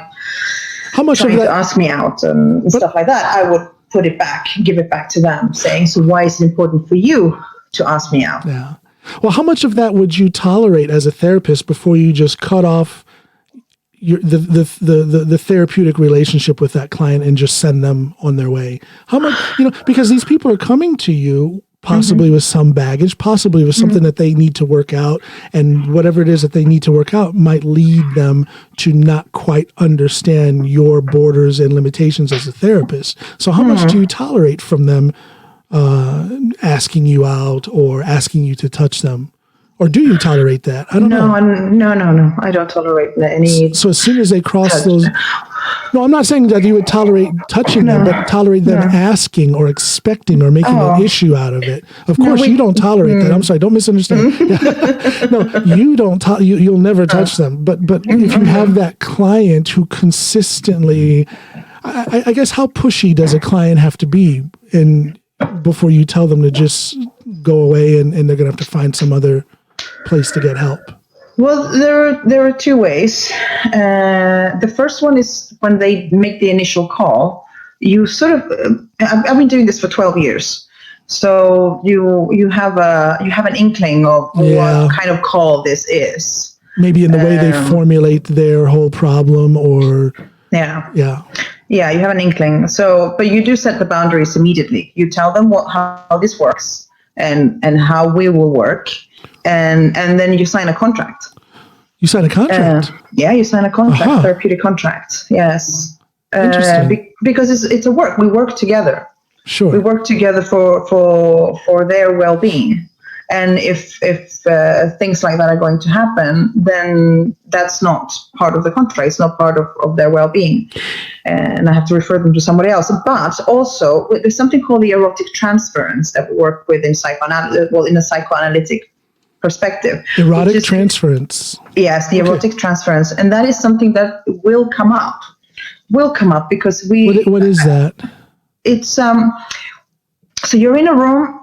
how much trying of that, to ask me out and stuff like that, I would give it back to them, saying, so why is it important for you to ask me out? Yeah. Well, how much of that would you tolerate as a therapist before you just cut off the therapeutic relationship with that client and just send them on their way? How much, because these people are coming to you possibly with some baggage, possibly with something that they need to work out, and whatever it is that they need to work out might lead them to not quite understand your borders and limitations as a therapist. So how much do you tolerate from them asking you out or asking you to touch them? Or do you tolerate that? I don't know. No. I don't tolerate any. So as soon as they cross those... No, I'm not saying that you would tolerate touching them, but tolerate them asking or expecting or making an issue out of it. Of course, you don't tolerate that. I'm sorry, don't misunderstand. No, you don't. You'll never touch them. But if you have that client who consistently... I guess how pushy does a client have to be before you tell them to just go away and they're going to have to find some other place to get help? Well, there are two ways. The first one is when they make the initial call. You sort of, I've been doing this for 12 years, so you have an inkling of what kind of call this is. Maybe in the way they formulate their whole problem, or you have an inkling. So, but you do set the boundaries immediately. You tell them how this works and how we will work. And then you sign a contract. You sign a contract? You sign a contract, therapeutic contract. Yes. Interesting. Because it's a work. We work together. Sure. We work together for their well-being. And if things like that are going to happen, then that's not part of the contract. It's not part of their well-being. And I have to refer them to somebody else. But also, there's something called the erotic transference that we work with in in a psychoanalytic perspective. Erotic transference. Yes, the erotic transference. And that is something that will come up because What is that? It's so you're in a room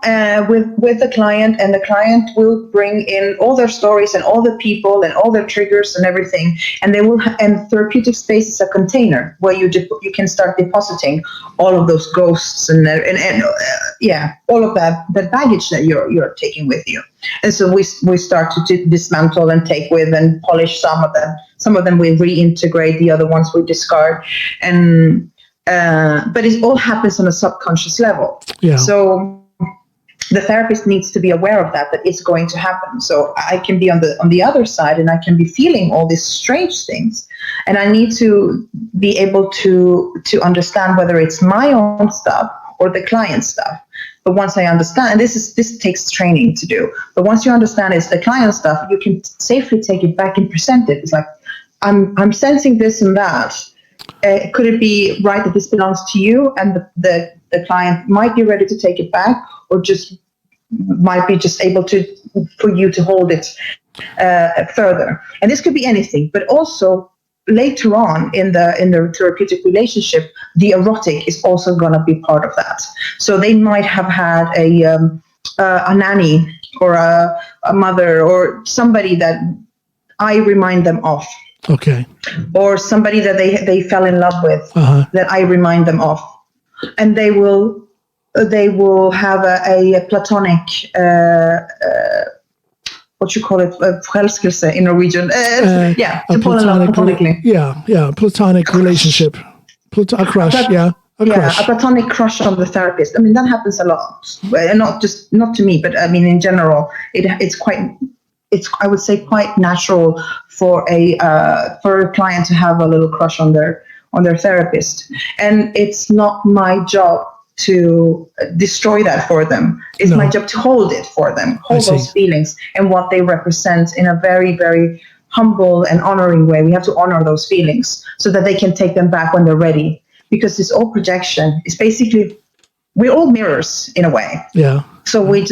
with the client, and the client will bring in all their stories and all the people and all their triggers and everything, and they will. And therapeutic space is a container where you can start depositing all of those ghosts and all of that baggage that you're taking with you. And so we start to dismantle and take with and polish some of them. Some of them we reintegrate, the other ones we discard, and. But it all happens on a subconscious level. Yeah. So the therapist needs to be aware of that it's going to happen. So I can be on the other side, and I can be feeling all these strange things, and I need to be able to understand whether it's my own stuff or the client's stuff. But once I understand, and this takes training to do, but once you understand it's the client's stuff, you can safely take it back and present it. It's like, I'm sensing this and that. Could it be right that this belongs to you, and the client might be ready to take it back, or just might be just able for you to hold it further? And this could be anything, but also later on in the therapeutic relationship, the erotic is also going to be part of that. So they might have had a nanny or a mother or somebody that I remind them of. Okay. Or somebody that they fell in love with, that I remind them of, and they will have a platonic what you call it, förälskelse in Norwegian. To fall in love platonically. Platonic relationship, a crush. A platonic crush on the therapist. I mean, that happens a lot, and not to me, but I mean in general, it's I would say quite natural for a client to have a little crush on their therapist, and it's not my job to destroy that for them. It's my job to hold it for them, hold those feelings and what they represent in a very, very humble and honoring way. We have to honor those feelings so that they can take them back when they're ready, because it's all projection. It's basically, we're all mirrors in a way. Yeah. So we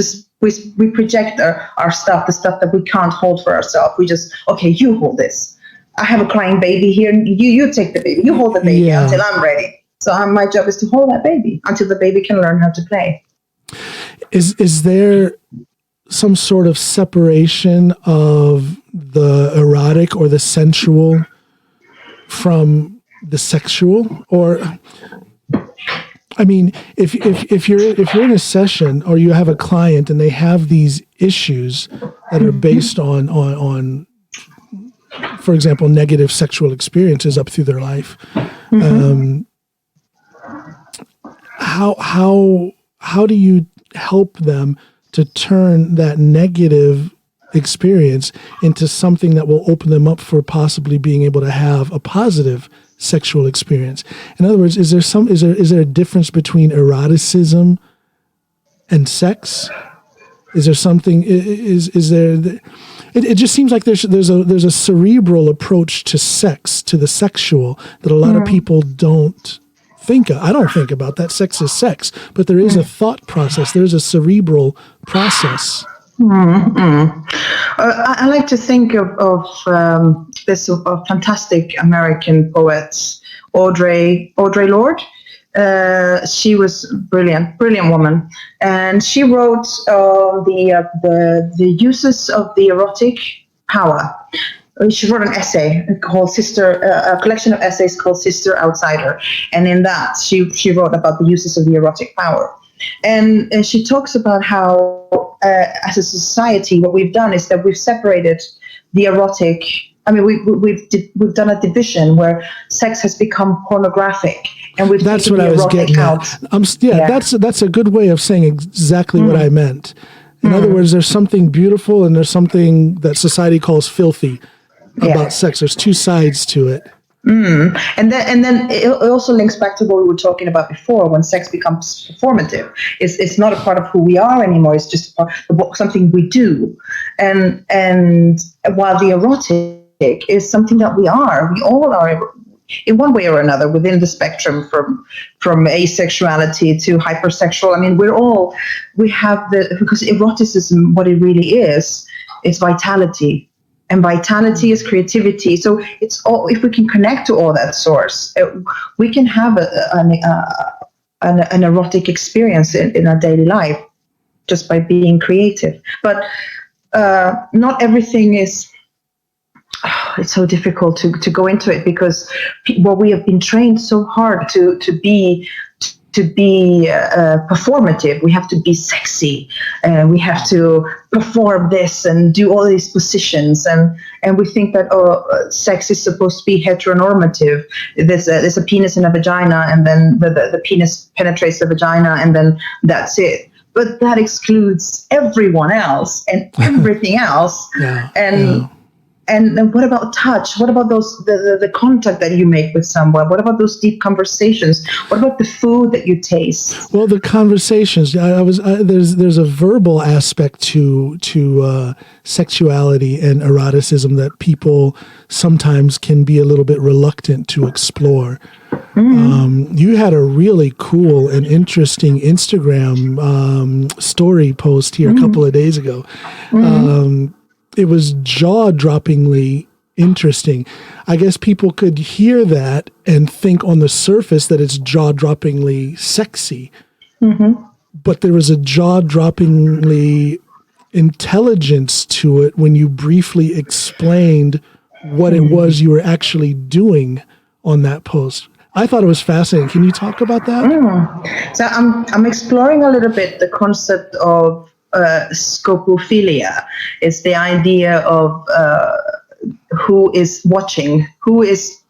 project our stuff, the stuff that we can't hold for ourselves. We just, okay, you hold this. I have a crying baby here. You take the baby. You hold the baby until I'm ready. So my job is to hold that baby until the baby can learn how to play. Is there some sort of separation of the erotic or the sensual from the sexual? Or, I mean, if you're in a session or you have a client and they have these issues that are based on for example, negative sexual experiences up through their life, how do you help them to turn that negative experience into something that will open them up for possibly being able to have a positive sexual experience? In other words, is there a difference between eroticism and sex? Is there something? Is there? It just seems like there's a cerebral approach to sex, to the sexual, that a lot of people don't think of. I don't think about that. Sex is sex, but there is a thought process. There's a cerebral process. I like to think of this fantastic American poet, Audre Lorde. She was brilliant woman, and she wrote the uses of the erotic power. She wrote an essay called a collection of essays called Sister Outsider, and in that she wrote about the uses of the erotic power, and she talks about how as a society what we've done is that we've separated the erotic. I mean, we've done a division where sex has become pornographic, and we've that's taken what the I was getting out. at. That's a good way of saying exactly what I meant. In other words, there's something beautiful and there's something that society calls filthy about sex. There's two sides to it. And then it also links back to what we were talking about before. When sex becomes performative, it's not a part of who we are anymore. It's just something we do. And while the erotic is something that we all are in one way or another within the spectrum from asexuality to hypersexual. I mean, we have because eroticism, what it really is vitality. And vitality is creativity. So it's all, if we can connect to all that source, we can have an erotic experience in our daily life just by being creative. But not everything is. It's so difficult to go into it because we have been trained so hard to be performative. We have to be sexy, and we have to perform this and do all these positions, and we think that sex is supposed to be heteronormative. There's a penis and a vagina, and then the penis penetrates the vagina, and then that's it. But that excludes everyone else and everything else. And what about touch? What about the contact that you make with someone? What about those deep conversations? What about the food that you taste? Well, the conversations. There's a verbal aspect to sexuality and eroticism that people sometimes can be a little bit reluctant to explore. You had a really cool and interesting Instagram story post here a couple of days ago. It was jaw-droppingly interesting. I guess people could hear that and think on the surface that it's jaw-droppingly sexy. But there was a jaw-droppingly intelligence to it when you briefly explained what it was you were actually doing on that post. I thought it was fascinating. Can you talk about that? So I'm exploring a little bit the concept of scopophilia. It's the idea of who is watching, who is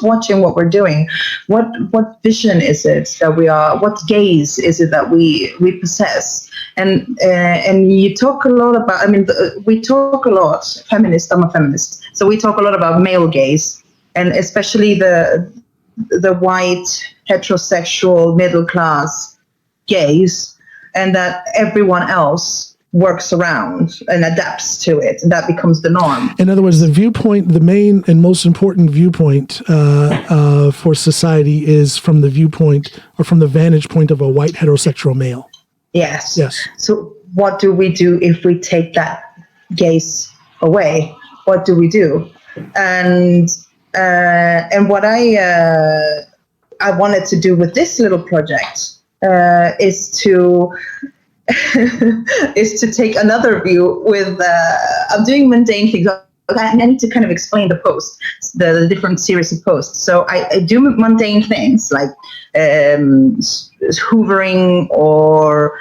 watching what we're doing, what vision is it that we are, what gaze is it that we possess, and you talk a lot about. I mean, we talk a lot. I'm a feminist, so we talk a lot about male gaze, and especially the white heterosexual middle class gaze. And that everyone else works around and adapts to it. And that becomes the norm. In other words, the viewpoint, the main and most important viewpoint for society is from the viewpoint or from the vantage point of a white heterosexual male. Yes. So what do we do if we take that gaze away? What do we do? And what I wanted to do with this little project is to take another view with I'm doing mundane things. I need to kind of explain the post, the different series of posts. So I do mundane things like hoovering or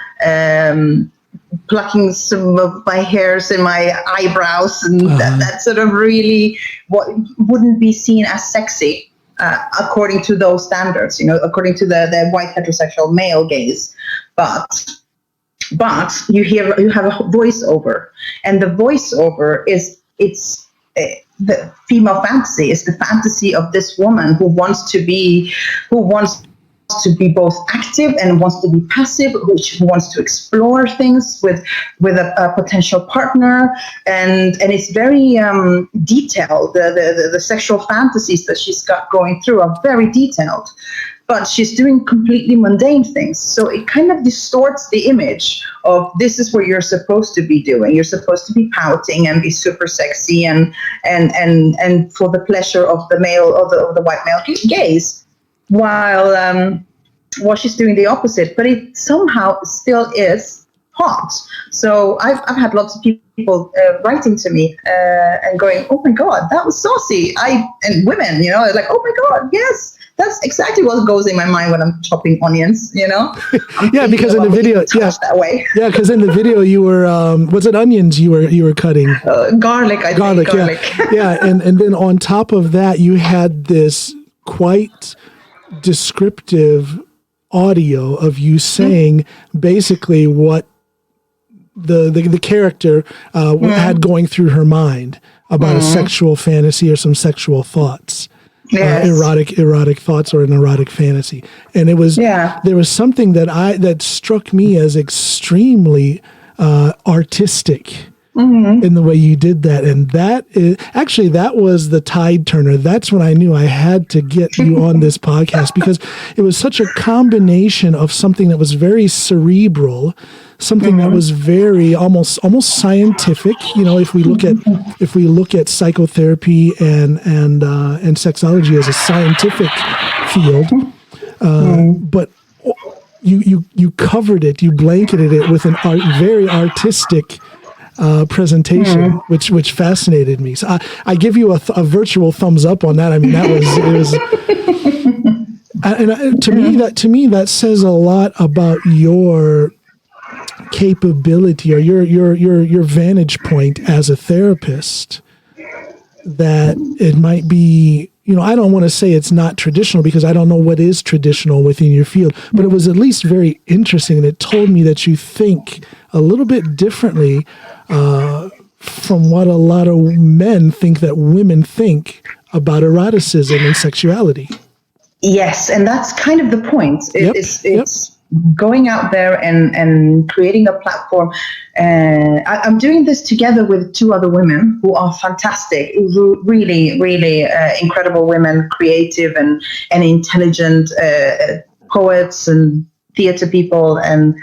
plucking some of my hairs in my eyebrows, and that sort of really what wouldn't be seen as sexy. According to those standards, according to the white heterosexual male gaze, but you have a voiceover, and the voiceover is the female fantasy. It's the fantasy of this woman who wants to be both active and wants to be passive, who wants to explore things with a potential partner, and it's very detailed. The sexual fantasies that she's got going through are very detailed, but she's doing completely mundane things. So it kind of distorts the image of this is what you're supposed to be doing. You're supposed to be pouting and be super sexy and for the pleasure of the male of the white male gaze. While she's doing the opposite, but it somehow still is hot. So I've had lots of people writing to me and going, "Oh my God, that was saucy!" And women, like, "Oh my God, yes, that's exactly what goes in my mind when I'm chopping onions." Yeah, because in the video, that way. Yeah, because in the video you were, was it onions you were cutting? Garlic. Garlic. Yeah, and then on top of that, you had this quite descriptive audio of you saying basically what the character had going through her mind about a sexual fantasy or some sexual thoughts. Yes. erotic thoughts or an erotic fantasy. And it was, there was something that struck me as extremely artistic in the way you did that. And that was the tide turner. That's when I knew I had to get you on this podcast, because it was such a combination of something that was very cerebral, something that was very almost scientific. You know, if we look at psychotherapy and sexology as a scientific field, but you covered it, you blanketed it with very artistic presentation, which fascinated me. So I give you a virtual thumbs up on that. I mean, to me that says a lot about your capability or your vantage point as a therapist, that it might be, you know, I don't want to say it's not traditional, because I don't know what is traditional within your field, but it was at least very interesting, and it told me that you think a little bit differently from what a lot of men think that women think about eroticism and sexuality. Yes, and that's kind of the point. It's going out there and creating a platform. I'm doing this together with two other women who are fantastic, really, really incredible women, creative and intelligent poets and theater people and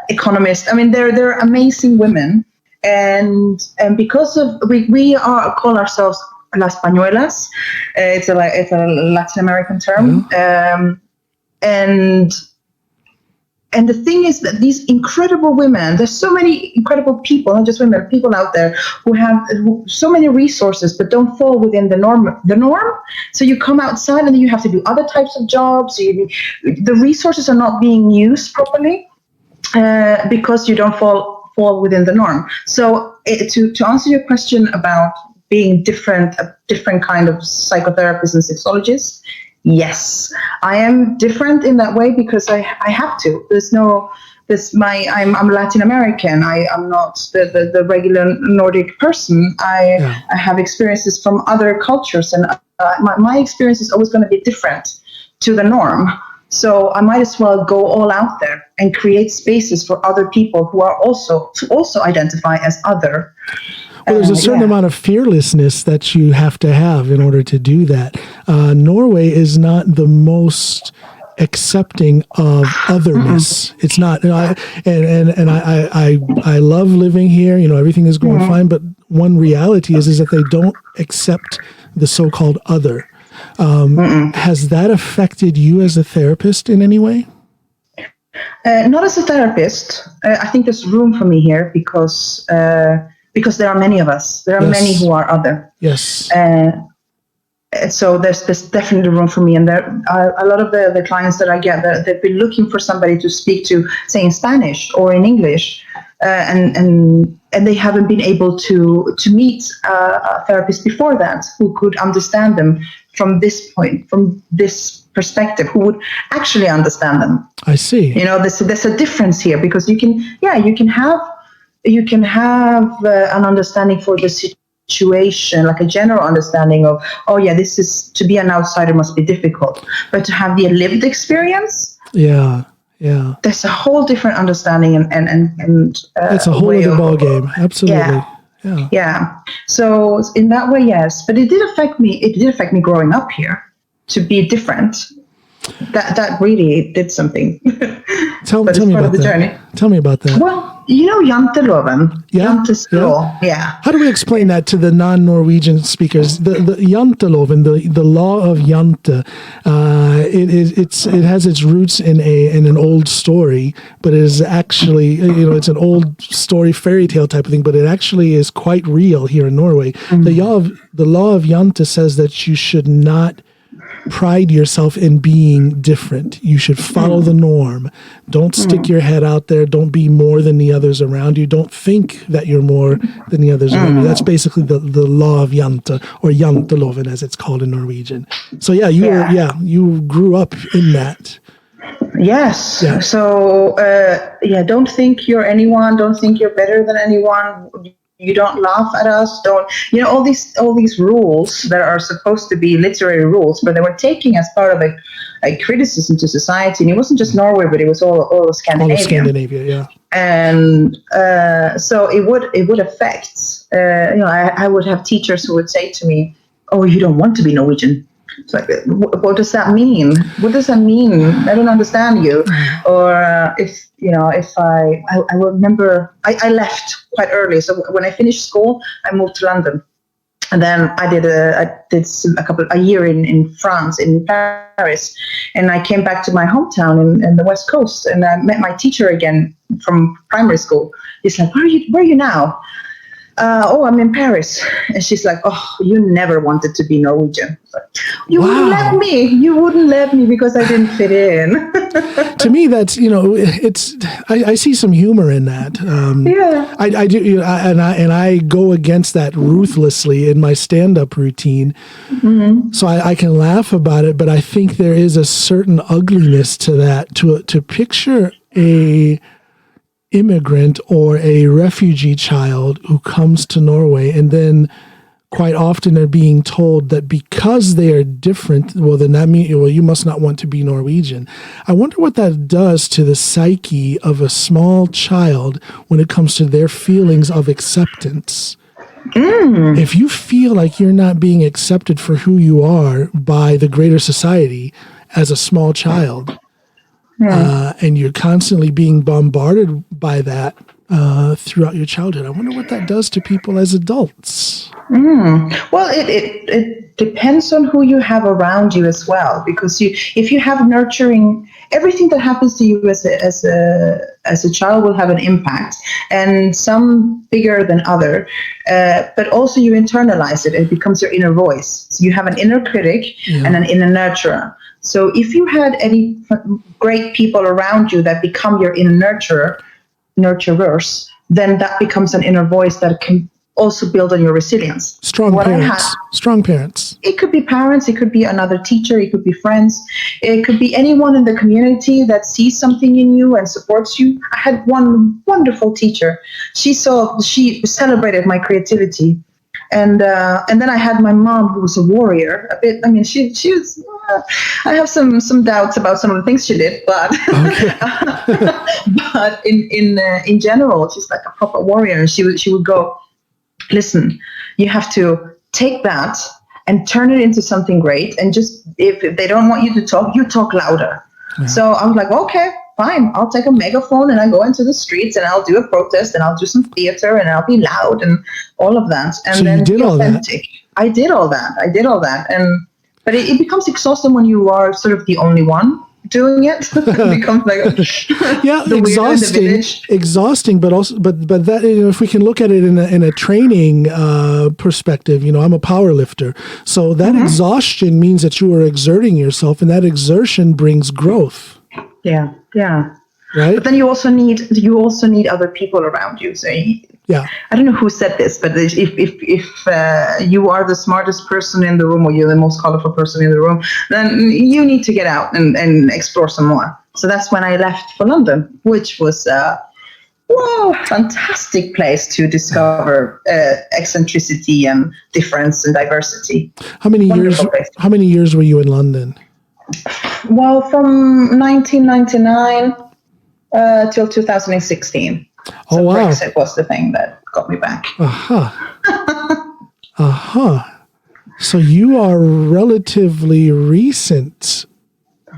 economists. I mean, they're amazing women. And because of we call ourselves Las Pañuelas. It's a Latin American term. And the thing is that these incredible women, there's so many incredible people, not just women, people out there who have so many resources but don't fall within the norm. So you come outside and then you have to do other types of jobs. The resources are not being used properly because you don't fall within the norm. So to answer your question about being a different kind of psychotherapist and sexologist, yes, I am different in that way because I have to. I'm Latin American. I'm not the regular Nordic person. I have experiences from other cultures, and my experience is always going to be different to the norm. So I might as well go all out there and create spaces for other people who are also identify as other. Well, there's a certain amount of fearlessness that you have to have in order to do that. Norway is not the most accepting of otherness. It's not, I love living here. You know, everything is going fine, but one reality is that they don't accept the so-called other. Has that affected you as a therapist in any way? Not as a therapist. I think there's room for me here because there are many of us. There are many who are other. Yes. So there's definitely room for me. And there are a lot of the clients that I get, they've been looking for somebody to speak to, say in Spanish or in English, and they haven't been able to meet a therapist before that who could understand them from this point, from this perspective, who would actually understand them. I see. You know, there's a difference here because you can have an understanding for the situation, like a general understanding of, this is, to be an outsider must be difficult, but to have the lived experience, there's a whole different understanding and it's a whole other ball game. Absolutely. Yeah. So in that way, yes, but it did affect me. It did affect me growing up here to be different. That really did something. Tell me about that. Journey. Tell me about that. Well, you know janteloven, Jante's law. Yeah. How do we explain that to the non-Norwegian speakers? The janteloven, the law of jante, it has its roots in an old story, but it is actually, it's an old story, fairy tale type of thing, but it actually is quite real here in Norway. Mm-hmm. The law of jante says that you should not pride yourself in being different. You should follow the norm. Don't stick your head out there. Don't be more than the others around you. Don't think that you're more than the others around you. That's basically the law of jante, or janteloven as it's called in Norwegian. So you grew up in that. Yes. Yeah. So don't think you're anyone. Don't think you're better than anyone. you don't laugh at us, don't, all these rules that are supposed to be literary rules, but they were taking as part of a criticism to society. And it wasn't just Norway, but it was all of Scandinavia. All of Scandinavia, yeah. And so it would affect, I would have teachers who would say to me, "Oh, you don't want to be Norwegian." It's like, what does that mean? What does that mean? I don't understand you. Or if I remember, I left quite early. So when I finished school, I moved to London. And then I did a year in France, in Paris. And I came back to my hometown in the West Coast. And I met my teacher again from primary school. He's like, where are you now? I'm in Paris. And she's like, oh, you never wanted to be Norwegian. You wouldn't let me. You wouldn't let me because I didn't fit in. To me, that's, I see some humor in that. Yeah. I do. And I go against that ruthlessly in my stand-up routine. Mm-hmm. So I can laugh about it, but I think there is a certain ugliness to that, to picture a immigrant or a refugee child who comes to Norway, and then quite often they're being told that because they are different, well, then that means, you must not want to be Norwegian. I wonder what that does to the psyche of a small child when it comes to their feelings of acceptance. If you feel like you're not being accepted for who you are by the greater society as a small child, and you're constantly being bombarded by that throughout your childhood, I wonder what that does to people as adults. Well, it depends on who you have around you as well, because if you have nurturing, everything that happens to you as a child will have an impact, and some bigger than other. But also you internalize it; it becomes your inner voice. So you have an inner critic and an inner nurturer. So if you had any great people around you that become your inner nurturers, then that becomes an inner voice that can also build on your resilience. Strong parents. It could be parents, it could be another teacher, it could be friends, it could be anyone in the community that sees something in you and supports you. I had one wonderful teacher. She celebrated my creativity. And then I had my mom, who was a warrior. A bit. I mean, she was. I have some doubts about some of the things she did, but but in general, she's like a proper warrior. And she would go, listen, you have to take that and turn it into something great. And just if they don't want you to talk, you talk louder. Yeah. So I was like, okay, fine, I'll take a megaphone and I go into the streets and I'll do a protest and I'll do some theater and I'll be loud and all of that. And so then you did all that. I did all that. But it becomes exhausting when you are sort of the only one doing it. It becomes like exhausting, but also, but that, if we can look at it in a training perspective, I'm a power lifter. So that exhaustion means that you are exerting yourself, and that exertion brings growth. Yeah. Right. But then you also need other people around you. So I don't know who said this, but if you are the smartest person in the room, or you're the most colorful person in the room, then you need to get out and explore some more. So that's when I left for London, which was fantastic place to discover eccentricity and difference and diversity. How many years were you in London? Well, from 1999 till 2016. So wow. Brexit was the thing that got me back. So you are relatively recent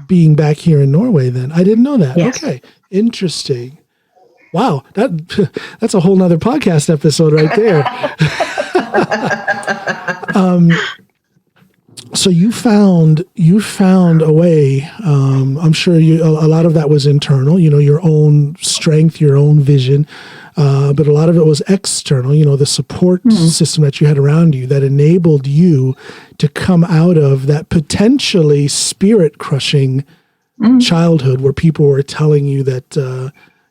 being back here in Norway then. I didn't know that. Yes. Okay. Interesting. Wow. That's a whole nother podcast episode right there. So you found a way. I'm sure a lot of that was internal, your own strength, your own vision, but a lot of it was external, the support system that you had around you that enabled you to come out of that potentially spirit crushing childhood where people were telling you that,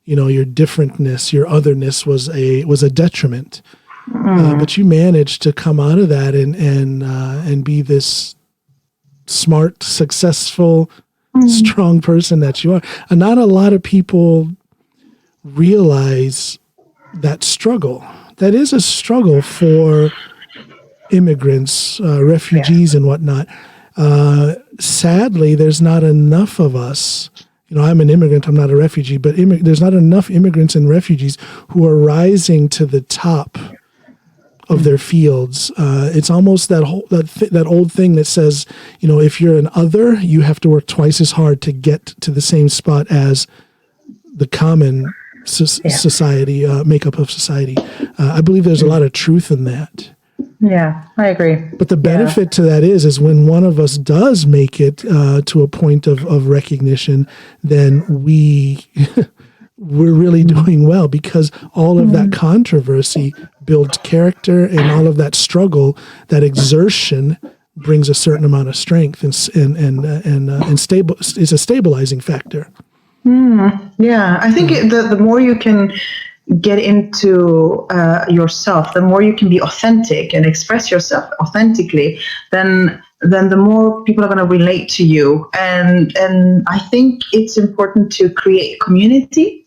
your differentness, your otherness was a detriment. But you managed to come out of that and be this smart, successful, strong person that you are. And not a lot of people realize that struggle that is a struggle for immigrants, refugees, and whatnot. Sadly, there's not enough of us. I'm an immigrant. I'm not a refugee, but there's not enough immigrants and refugees who are rising to the top of their fields. It's almost that old thing that says, if you're an other, you have to work twice as hard to get to the same spot as the common society, makeup of society. I believe there's a lot of truth in that. Yeah, I agree. But the benefit to that is when one of us does make it to a point of recognition, then we're really doing well, because all of that controversy builds character, and all of that struggle, that exertion, brings a certain amount of strength and stable. Is a stabilizing factor. Yeah, I think the more you can get into yourself, the more you can be authentic and express yourself authentically, then the more people are going to relate to you. And I think it's important to create community,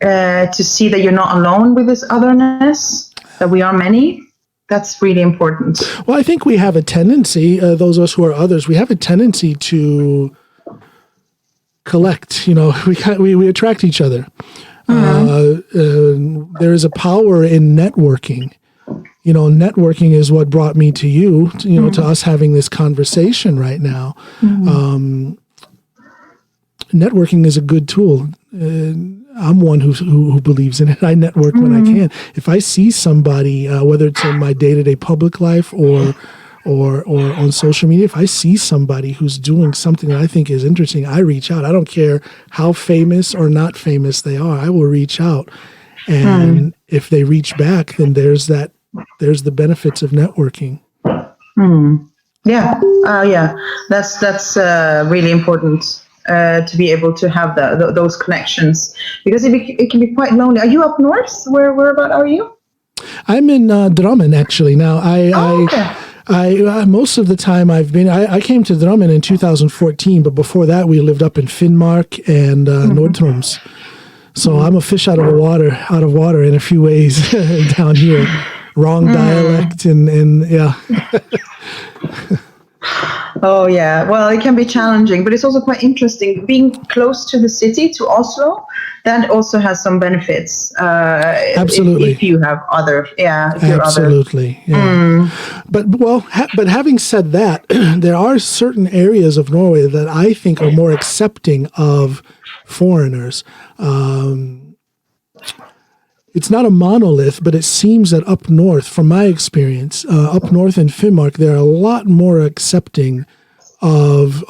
to see that you're not alone with this otherness, that we are many. That's really important. Well, I think we have a tendency, those of us who are others, we have a tendency to collect. We attract each other. There is a power in networking. Networking is what brought me to you, to us having this conversation right now. Networking is a good tool. I'm one who believes in it. I network when I can. If I see somebody, whether it's in my day-to-day public life or on social media, if I see somebody who's doing something that I think is interesting, I reach out. I don't care how famous or not famous they are. I will reach out. And if they reach back, then there's the benefits of networking. Yeah. That's really important, to be able to have those connections, because it can be quite lonely. Are you up north? Whereabout are you? I'm in Drammen, actually. Now, Okay. I most of the time I came to Drammen in 2014, but before that we lived up in Finnmark and Nord-Troms. So I'm a fish out of water in a few ways down here. Wrong dialect and yeah. Oh yeah, well, it can be challenging, but it's also quite interesting. Being close to the city, to Oslo, that also has some benefits. Absolutely. If you have other, absolutely. Yeah. But having said that, there are certain areas of Norway that I think are more accepting of foreigners. It's not a monolith, but it seems that up north, from my experience, up north in Finnmark, they're a lot more accepting of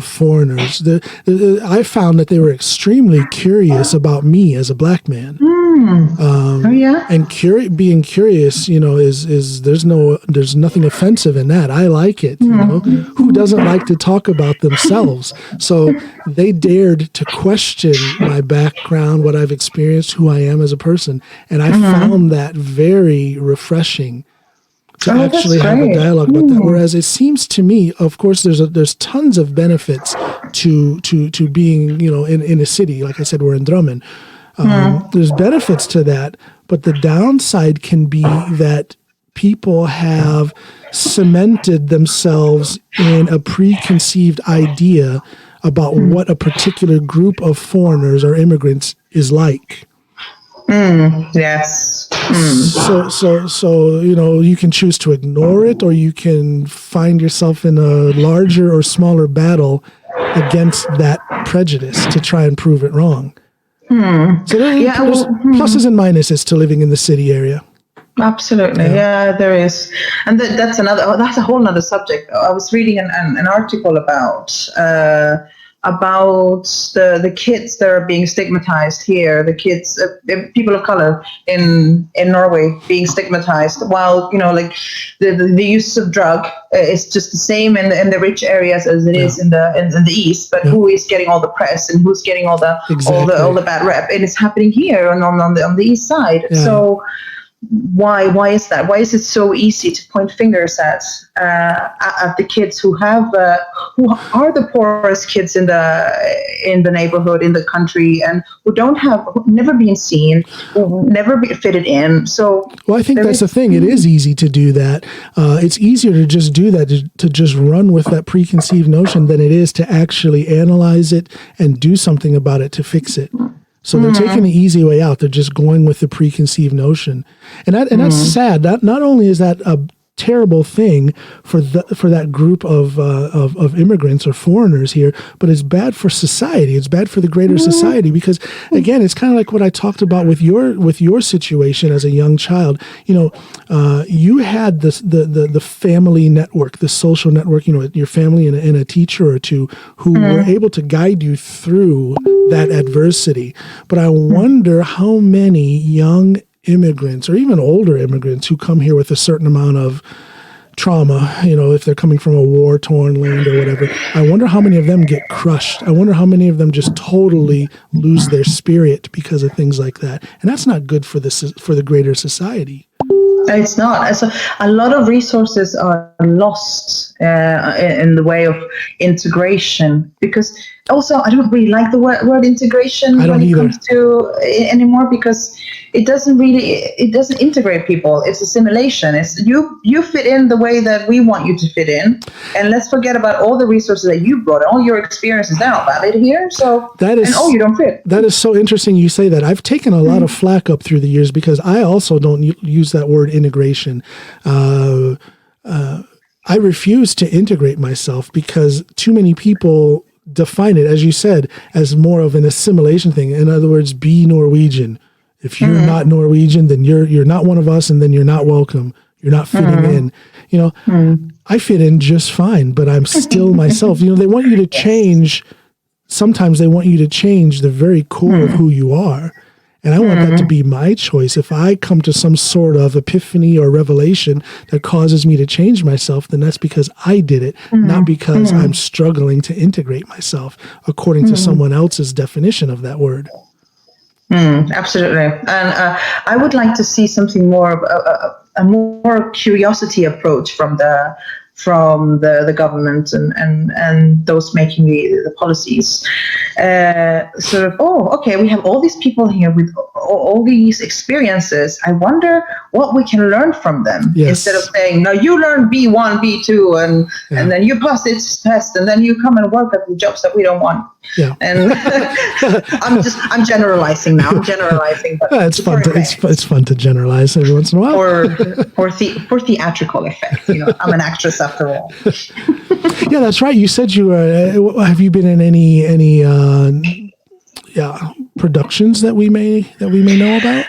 foreigners. I found that they were extremely curious about me as a black man. And being curious, is there's nothing offensive in that. I like it. Who doesn't like to talk about themselves? So they dared to question my background, what I've experienced, who I am as a person, and I found that very refreshing to actually have a dialogue about that. Whereas it seems to me, of course, there's tons of benefits to being in a city. Like I said, we're in Drammen. There's benefits to that, but the downside can be that people have cemented themselves in a preconceived idea about what a particular group of foreigners or immigrants is like. Yes. So you can choose to ignore it, or you can find yourself in a larger or smaller battle against that prejudice to try and prove it wrong. So there's pluses and minuses to living in the city area. Absolutely, yeah, there is, and that's a whole other subject. I was reading an article about the kids that are being stigmatized here, the kids, people of color in Norway being stigmatized, while the use of drug is just the same in the rich areas as it is in the east. But who is getting all the press and who's getting all the bad rep? And it's happening here on the east side. So why is that? Why is it so easy to point fingers at the kids who are the poorest kids in the neighborhood, in the country, and who've never been seen, who've never been fitted in? So, well, I think that's the thing. It is easy to do that. It's easier to just do that, to just run with that preconceived notion, than it is to actually analyze it and do something about it to fix it. So they're taking the easy way out. They're just going with the preconceived notion. And that's sad. Not only is that a terrible thing for that group of immigrants or foreigners here, but it's bad for society. It's bad for the greater society, because again, it's kind of like what I talked about with your situation as a young child. You had the family network, the social network, your family and a teacher or two who were able to guide you through that adversity. But I wonder how many young immigrants or even older immigrants who come here with a certain amount of trauma, if they're coming from a war-torn land or whatever, I wonder how many of them get crushed. I wonder how many of them just totally lose their spirit because of things like that. And that's not good for the greater society. It's not. So a lot of resources are lost in the way of integration, because also I don't really like the word integration when it comes to anymore, because it doesn't integrate people. It's assimilation. It's you fit in the way that we want you to fit in, and let's forget about all the resources that you brought. All your experiences now valid here. So you don't fit. That is so interesting you say that. I've taken a lot of flack up through the years because I also don't use that word integration. I refuse to integrate myself because too many people define it, as you said, as more of an assimilation thing. In other words, be Norwegian. If you're not Norwegian, then you're not one of us, and then you're not welcome. You're not fitting in. I fit in just fine, but I'm still myself. They want you to change. Sometimes they want you to change the very core of who you are. And I want that to be my choice. If I come to some sort of epiphany or revelation that causes me to change myself, then that's because I did it, not because I'm struggling to integrate myself according to someone else's definition of that word. Absolutely. And I would like to see something more of a more curiosity approach from the government and those making the policies. Sort of, we have all these people here with all these experiences. I wonder what we can learn from them, instead of saying, no, you learn B1, B2, and then you pass this test, and then you come and work at the jobs that we don't want. Yeah. And I'm generalizing now. But it's fun. It's fun to generalize every once in a while. For theatrical effect. I'm an actress after all. Yeah, that's right. You said you were. Have you been in any productions that we may know about?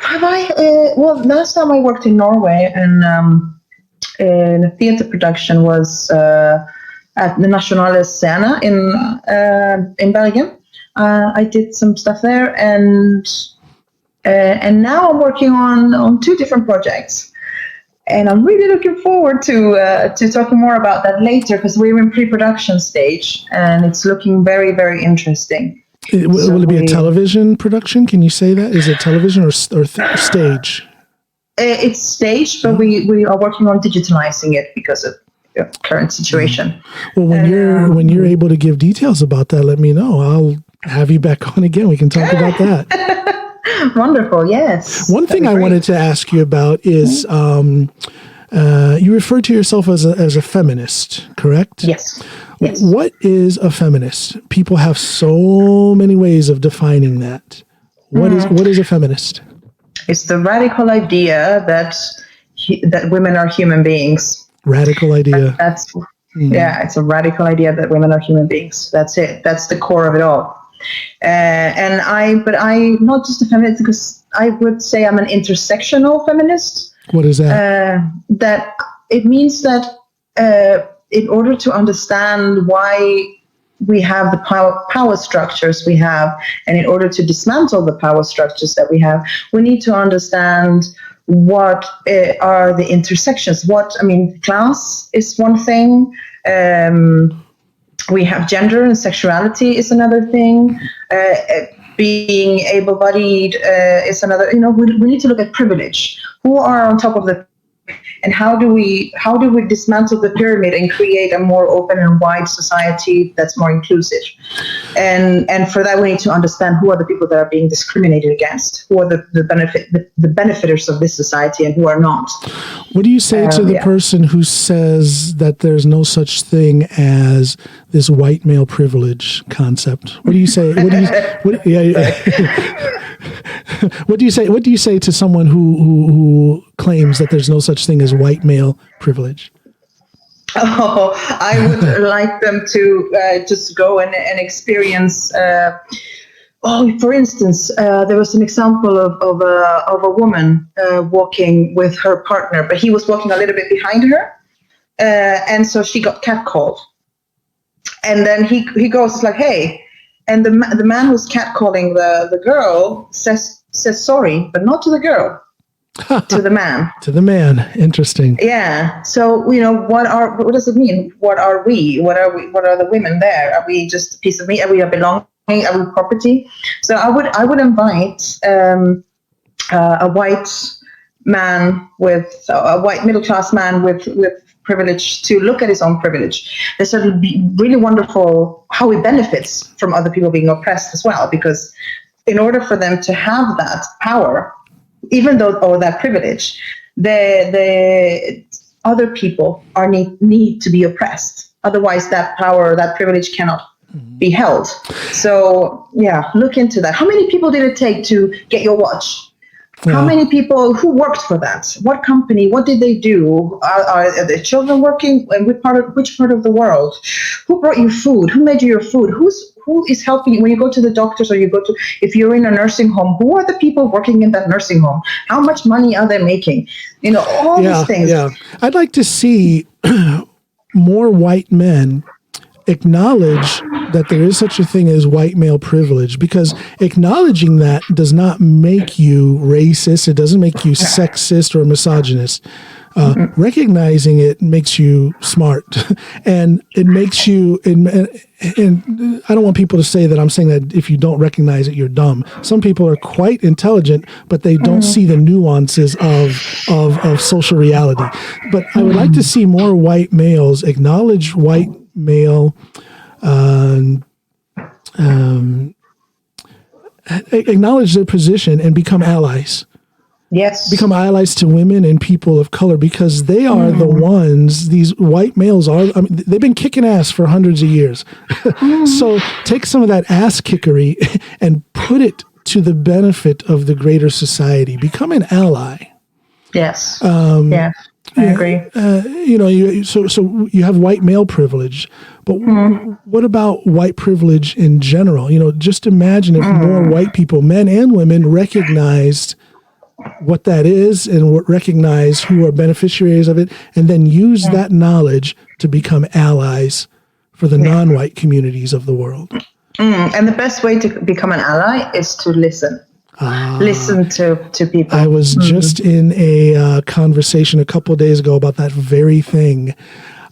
Have I? Well, last time I worked in Norway, and in a theater production was at the Nationale Scene in Bergen. I did some stuff there, and now I'm working on 2 different projects. And I'm really looking forward to talking more about that later, because we're in pre-production stage, and it's looking very, very interesting. Will it be a television production? Can you say that? Is it television or stage? It's staged, but we are working on digitalizing it because of the current situation. Well, when you're able to give details about that, let me know. I'll have you back on again. We can talk about that. Wonderful, yes. One thing I wanted to ask you about is you refer to yourself as a feminist, correct? Yes. What is a feminist? People have so many ways of defining that. What is a feminist? It's the radical idea that women are human beings. Radical idea. It's a radical idea that women are human beings. That's it. That's the core of it all. But I'm not just a feminist, because I would say I'm an intersectional feminist. What is that? That it means that in order to understand why we have the power structures we have, and in order to dismantle the power structures that we have, we need to understand what are the intersections. Class is one thing. We have gender and sexuality is another thing. being able-bodied is another. We need to look at privilege. Who are on top of the, and how do we dismantle the pyramid and create a more open and wide society that's more inclusive? And for that, we need to understand who are the people that are being discriminated against, who are the benefiters of this society, and who are not. What do you say to the person who says that there's no such thing as this white male privilege concept? What do you say? What do you say? What do you say to someone who claims that there's no such thing as white male privilege? Oh, I would like them to just go and experience. For instance, there was an example of a woman walking with her partner, but he was walking a little bit behind her, and so she got catcalled. And then he goes like, "Hey," and the man who's catcalling the girl says sorry, but not to the girl. To the man. To the man. Interesting. Yeah. So, what does it mean? What are we? What are the women there? Are we just a piece of meat? Are we a belonging? Are we property? So I would invite a white man a white middle class man with privilege to look at his own privilege. This would be really wonderful how he benefits from other people being oppressed as well, because in order for them to have that power, even though, or that privilege, the other people need to be oppressed. Otherwise, that power, that privilege cannot be held. So, look into that. How many people did it take to get your watch? Yeah. How many people, who worked for that? What company? What did they do? Are the children working? And which part of the world? Who brought you food? Who made you your food? Who is helping you when you go to the doctors, or if you're in a nursing home? Who are the people working in that nursing home? How much money are they making? All these things. Yeah, I'd like to see more white men acknowledge that there is such a thing as white male privilege, because acknowledging that does not make you racist. It doesn't make you sexist or misogynist. Recognizing it makes you smart, and it makes you, and I don't want people to say that I'm saying that if you don't recognize it, you're dumb. Some people are quite intelligent, but they don't see the nuances of social reality. But I would like to see more white males acknowledge white male, acknowledge their position and become allies. Yes. Become allies to women and people of color, because they are the ones, these white males they've been kicking ass for hundreds of years. So take some of that ass kickery and put it to the benefit of the greater society. Become an ally. Yes. I agree. So you have white male privilege, but what about white privilege in general? Just imagine if more white people, men and women, recognized what that is and recognize who are beneficiaries of it, and then use that knowledge to become allies for the non-white communities of the world. And the best way to become an ally is to listen. Listen to people. I was just in a conversation a couple of days ago about that very thing.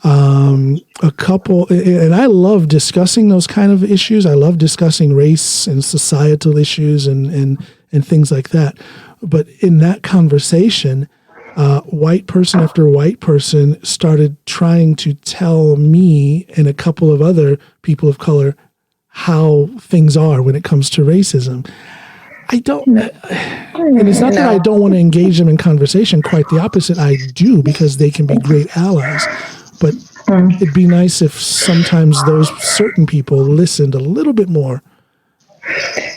And I love discussing those kind of issues. I love discussing race and societal issues and things like that. But in that conversation, white person after white person started trying to tell me and a couple of other people of color how things are when it comes to racism. And it's not that I don't want to engage them in conversation. Quite the opposite. I do, because they can be great allies. But it'd be nice if sometimes those certain people listened a little bit more.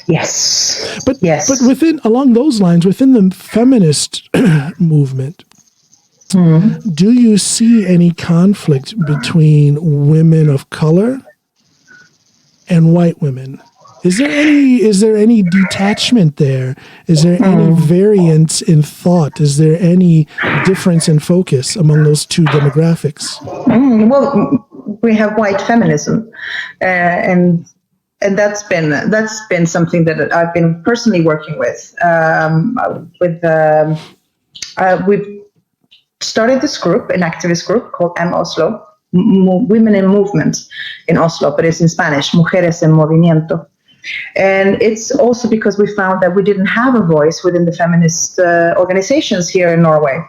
Yes. But along those lines, within the feminist movement, do you see any conflict between women of color and white women? Is there any detachment there? Is there any variance in thought? Is there any difference in focus among those two demographics? Well, we have white feminism, and that's been something that I've been personally working with. We've started this group, an activist group called Women in Movement in Oslo, but it's in Spanish, Mujeres en Movimiento. And it's also because we found that we didn't have a voice within the feminist organizations here in Norway.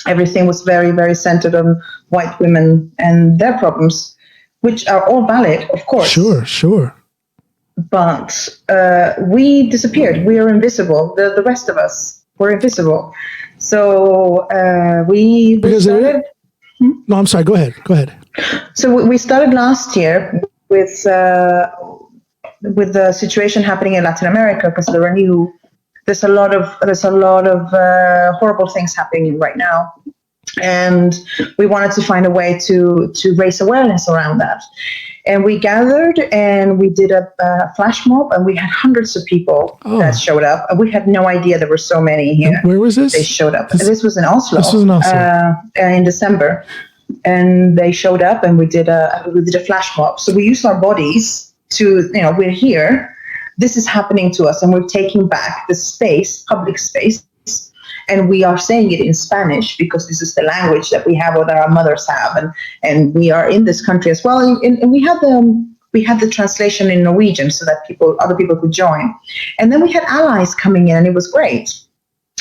Everything was very, very centered on white women and their problems, which are all valid, of course. Sure. But we disappeared. We are invisible. The rest of us were invisible. So we started... No, I'm sorry. Go ahead. So we started last year with the situation happening in Latin America, because there's a lot of horrible things happening right now, and we wanted to find a way to raise awareness around that. And we gathered and we did a flash mob, and we had hundreds of people that showed up. And we had no idea there were so many here. And where was this? They showed up. This was in Oslo. This was in Oslo. In December. And they showed up, and we did a flash mob. So we used our bodies to, we're here. This is happening to us, and we're taking back the space, public space. And we are saying it in Spanish because this is the language that we have, or that our mothers have, and we are in this country as well. And we had the translation in Norwegian so that other people could join. And then we had allies coming in, and it was great.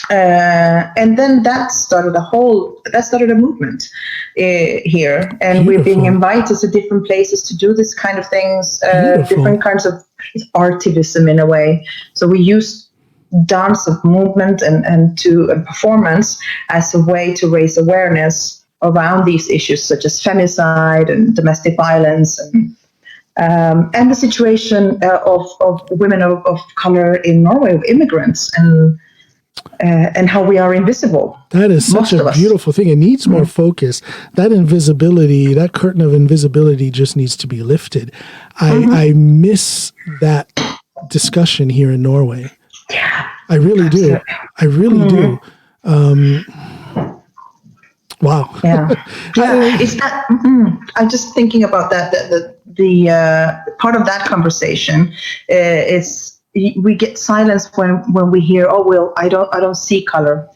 And then that started a movement here, and we're being invited to different places to do this kind of things, different kinds of artivism in a way. So we use dance of movement and performance as a way to raise awareness around these issues, such as femicide and domestic violence, and the situation of women of color in Norway, of immigrants, and how we are invisible. That is such a beautiful thing. It needs more focus. That invisibility, that curtain of invisibility just needs to be lifted. I miss that discussion here in Norway. Yeah, I really do. I really do. Wow. Yeah. Is that? I'm just thinking about that. The part of that conversation is we get silence when we hear, "Oh, well, I don't see color."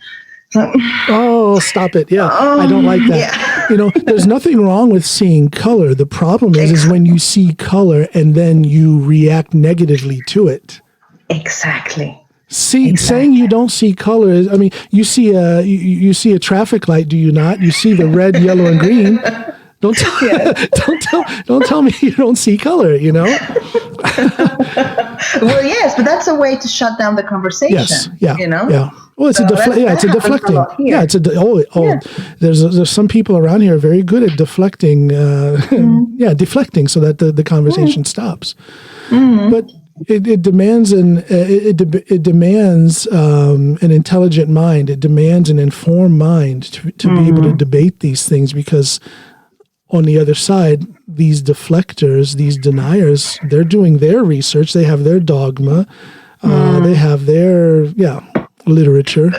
Oh, stop it. Yeah. I don't like that. Yeah. There's nothing wrong with seeing color. The problem is when you see color and then you react negatively to it. Exactly. Saying you don't see colors. I mean, you see a traffic light, do you not? You see the red, yellow, and green. Don't tell me you don't see color. Well, yes, but that's a way to shut down the conversation. Yes. Yeah. Yeah. Well, it's it's a deflecting. There's some people around here very good at deflecting. Deflecting so that the conversation stops. But it demands an intelligent mind. It demands an informed mind to be able to debate these things, because on the other side, these deflectors, these deniers, they're doing their research. They have their dogma. They have their literature.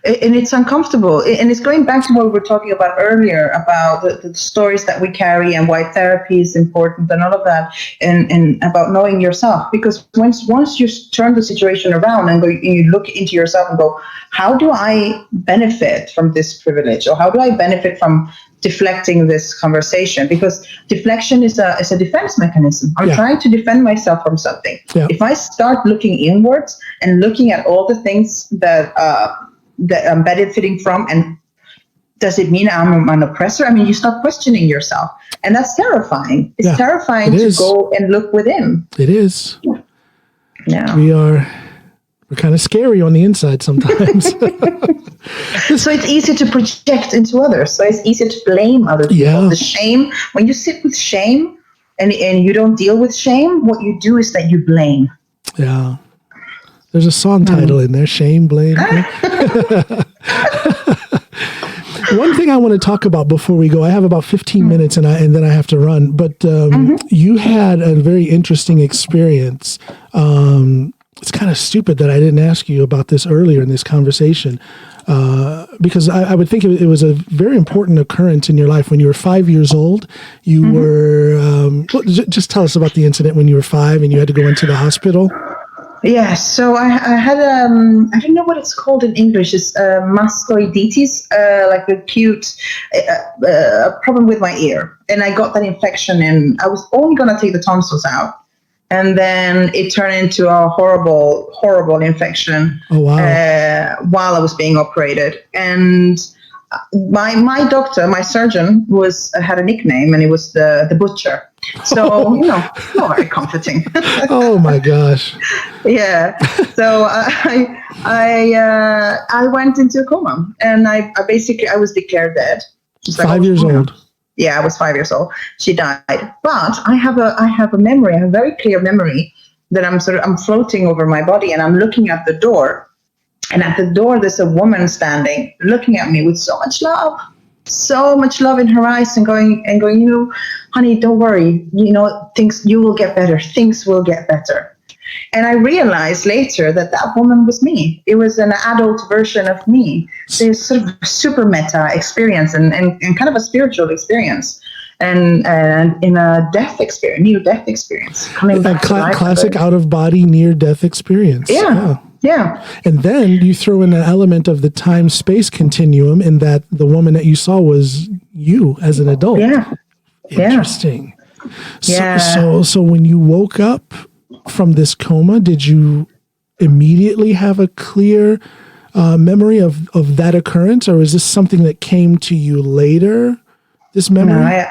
And it's uncomfortable. And it's going back to what we were talking about earlier, about the stories that we carry and why therapy is important and all of that, and about knowing yourself. Because once you turn the situation around and you look into yourself and go, how do I benefit from this privilege? Or how do I benefit from deflecting this conversation? Because deflection is a defense mechanism. I'm trying to defend myself from something. Yeah. If I start looking inwards and looking at all the things that I'm benefiting from, and does it mean I'm an oppressor? I mean, you start questioning yourself, and that's terrifying. It's terrifying to go and look within. It is. Yeah. We're kind of scary on the inside sometimes. So it's easy to project into others. So it's easy to blame other people. Yeah. The shame, when you sit with shame and you don't deal with shame, what you do is that you blame. Yeah. There's a song title in there, Shame, Blame. One thing I want to talk about before we go, I have about 15 minutes and then I have to run, but you had a very interesting experience. It's kind of stupid that I didn't ask you about this earlier in this conversation, because I would think it was a very important occurrence in your life. When you were 5 years old, you were, just tell us about the incident when you were 5 and you had to go into the hospital. Yeah, so I had, I don't know what it's called in English, it's mastoiditis, like a acute problem with my ear. And I got that infection, and I was only going to take the tonsils out. And then it turned into a horrible infection. Oh, wow. While I was being operated. And my doctor, my surgeon, had a nickname, and it was the Butcher. So, not very comforting. Oh my gosh. Yeah. So I went into a coma, and I was declared dead. She's like, 5 years old. Yeah, I was 5 years old. She died. But I have a memory, a very clear memory that I'm floating over my body, and I'm looking at the door. And at the door, there's a woman standing, looking at me with so much love in her eyes, and going, honey, don't worry. You will get better. Things will get better. And I realized later that woman was me. It was an adult version of me. So it's sort of a super meta experience and kind of a spiritual experience. And in a near-death experience. Coming back to life. Classic out-of-body near-death experience. Yeah. And then you throw in an element of the time-space continuum in that the woman that you saw was you as an adult. Yeah. Interesting. Yeah. So when you woke up from this coma, did you immediately have a clear memory of that occurrence, or is this something that came to you later, this memory? No,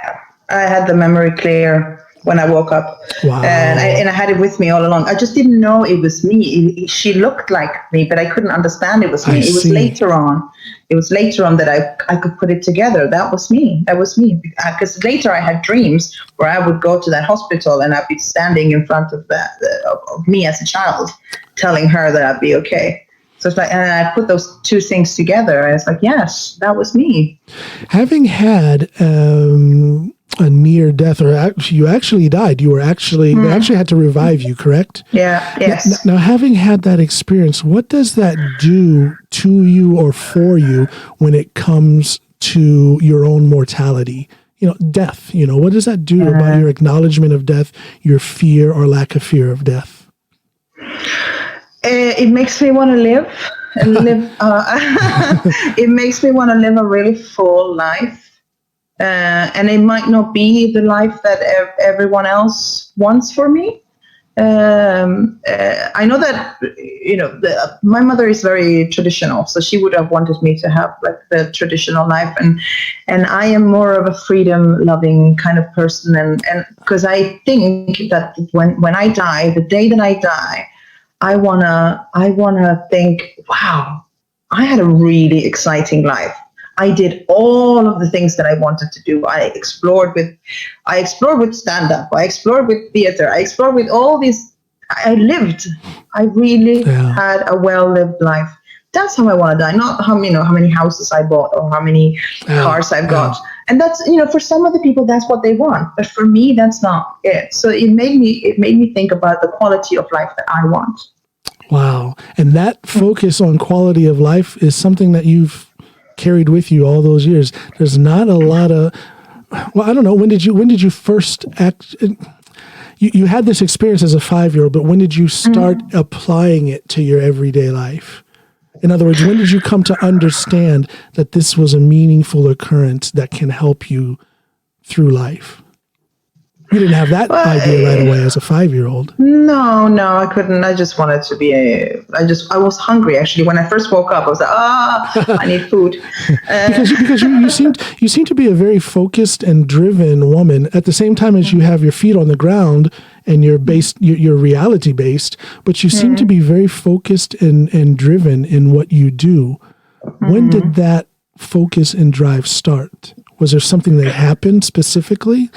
I had the memory clear when I woke up. Wow. And I had it with me all along. I just didn't know it was me. She looked like me, but I couldn't understand it was me. It was later on. It was later on that I could put it together. That was me. Because later I had dreams where I would go to that hospital and I'd be standing in front of of me as a child, telling her that I'd be okay. So it's like, and I put those two things together. And it's like, yes, that was me. Having had a near death, or you actually died. You were they actually had to revive you, correct? Yeah. Yes. Now, having had that experience, what does that do to you or for you when it comes to your own mortality? Death. What does that do about your acknowledgement of death, your fear or lack of fear of death? It makes me want to live and live. It makes me want to live a really full life. And it might not be the life that everyone else wants for me. I know that, my mother is very traditional, so she would have wanted me to have like the traditional life. And I am more of a freedom-loving kind of person. And because I think that when I die, the day that I die, I wanna think, wow, I had a really exciting life. I did all of the things that I wanted to do. I explored with stand-up. I explored with theater. I explored with all these. I lived. I really had a well-lived life. That's how I want to die. Not how many houses I bought or how many cars I've got. And that's for some of the people that's what they want. But for me, that's not it. So it made me think about the quality of life that I want. Wow. And that focus on quality of life is something that you've carried with you all those years. There's not a lot of, I don't know, when did you first act? You had this experience as a 5-year-old, but when did you start applying it to your everyday life? In other words, when did you come to understand that this was a meaningful occurrence that can help you through life? You didn't have that idea right away as a 5-year-old. No, I couldn't. I just wanted to be I was hungry actually. When I first woke up, I was like, I need food. Because you seem to be a very focused and driven woman at the same time as you have your feet on the ground and you're reality based, but you seem to be very focused and driven in what you do. When did that focus and drive start? Was there something that happened specifically?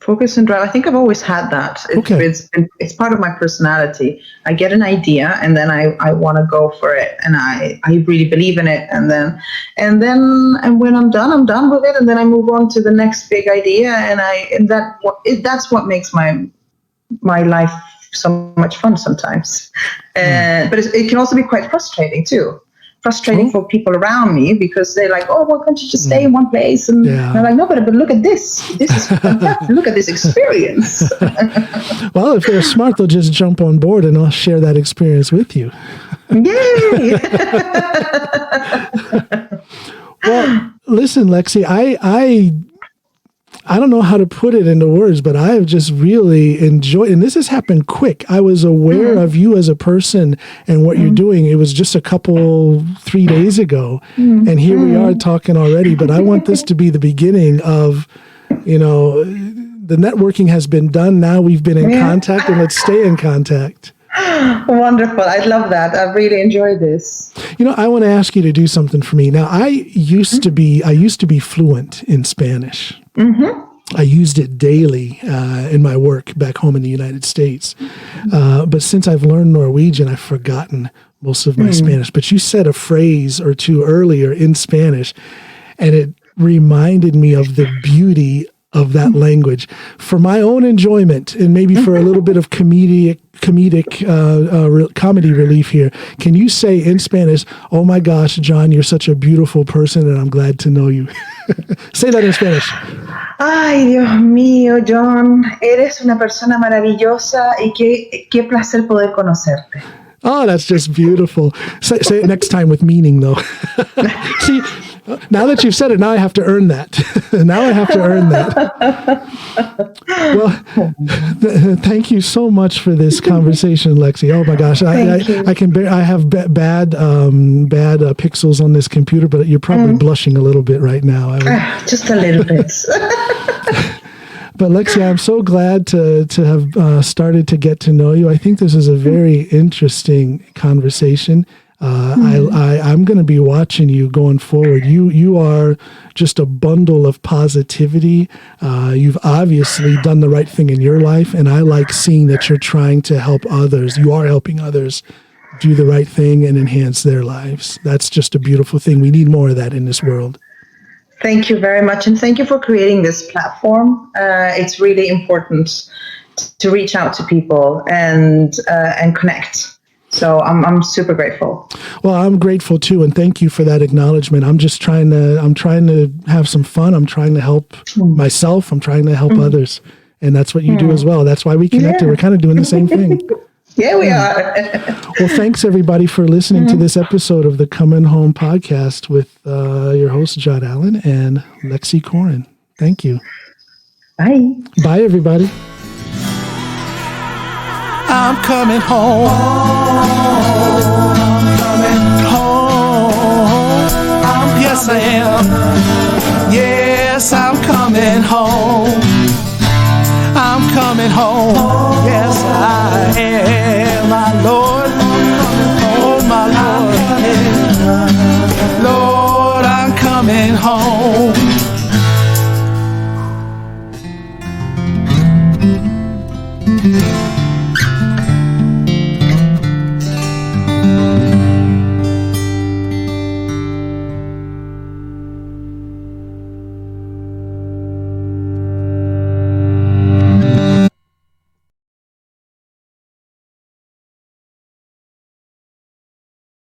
Focus and drive. I think I've always had that. It's part of my personality. I get an idea and then I want to go for it, and I really believe in it. And when I'm done with it, and then I move on to the next big idea. And that's what makes my life so much fun sometimes. But it can also be quite frustrating too. Frustrating for people around me because they're like, oh, why can't you just stay in one place? And they're like, no, but look at this. This is fantastic. Look at this experience. Well, if they're smart, they'll just jump on board and I'll share that experience with you. Yay! Well, listen, Lexie, I don't know how to put it into words, but I have just really enjoyed, and this has happened quick. I was aware of you as a person and what you're doing. It was just 3 days ago, and here we are talking already. But I want this to be the beginning of, the networking has been done. Now we've been in contact, and let's stay in contact. Wonderful. I love that. I really enjoyed this. I want to ask you to do something for me. Now, I used to be fluent in Spanish. I used it daily in my work back home in the United States. But since I've learned Norwegian, I've forgotten most of my Spanish. But you said a phrase or two earlier in Spanish, and it reminded me of the beauty of that language. For my own enjoyment, and maybe for a little bit of comedy relief here, can you say in Spanish, "Oh my gosh, John, you're such a beautiful person, and I'm glad to know you"? Say that in Spanish. Ay, Dios mío, John, eres una persona maravillosa y qué placer poder conocerte. Oh, that's just beautiful. Say it next time with meaning, though. See, now that you've said it, now I have to earn that. Well, thank you so much for this conversation, Lexie. Oh my gosh, I have bad pixels on this computer, but you're probably blushing a little bit right now. Just a little bit. But Lexie, I'm so glad to have started to get to know you. I think this is a very interesting conversation. I'm going to be watching you going forward. You are just a bundle of positivity. You've obviously done the right thing in your life, and I like seeing that you're trying to help others. You are helping others do the right thing and enhance their lives. That's just a beautiful thing. We need more of that in this world. Thank you very much, and thank you for creating this platform. It's really important to reach out to people and connect. So I'm super grateful. Well, I'm grateful too, and thank you for that acknowledgement. I'm trying to have some fun. I'm trying to help myself. I'm trying to help others, and that's what you do as well. That's why we connected. We're kind of doing the same thing. Yeah, we are. Well, thanks everybody for listening to this episode of the Coming Home podcast with your host, John Allen and Lexie Koren. Thank you. Bye. Bye, everybody. I'm coming home. I'm coming home. Yes, I am. Yes, I'm coming home. I'm coming home. Yes, I am, my Lord. Oh, my Lord. Lord, I'm coming home.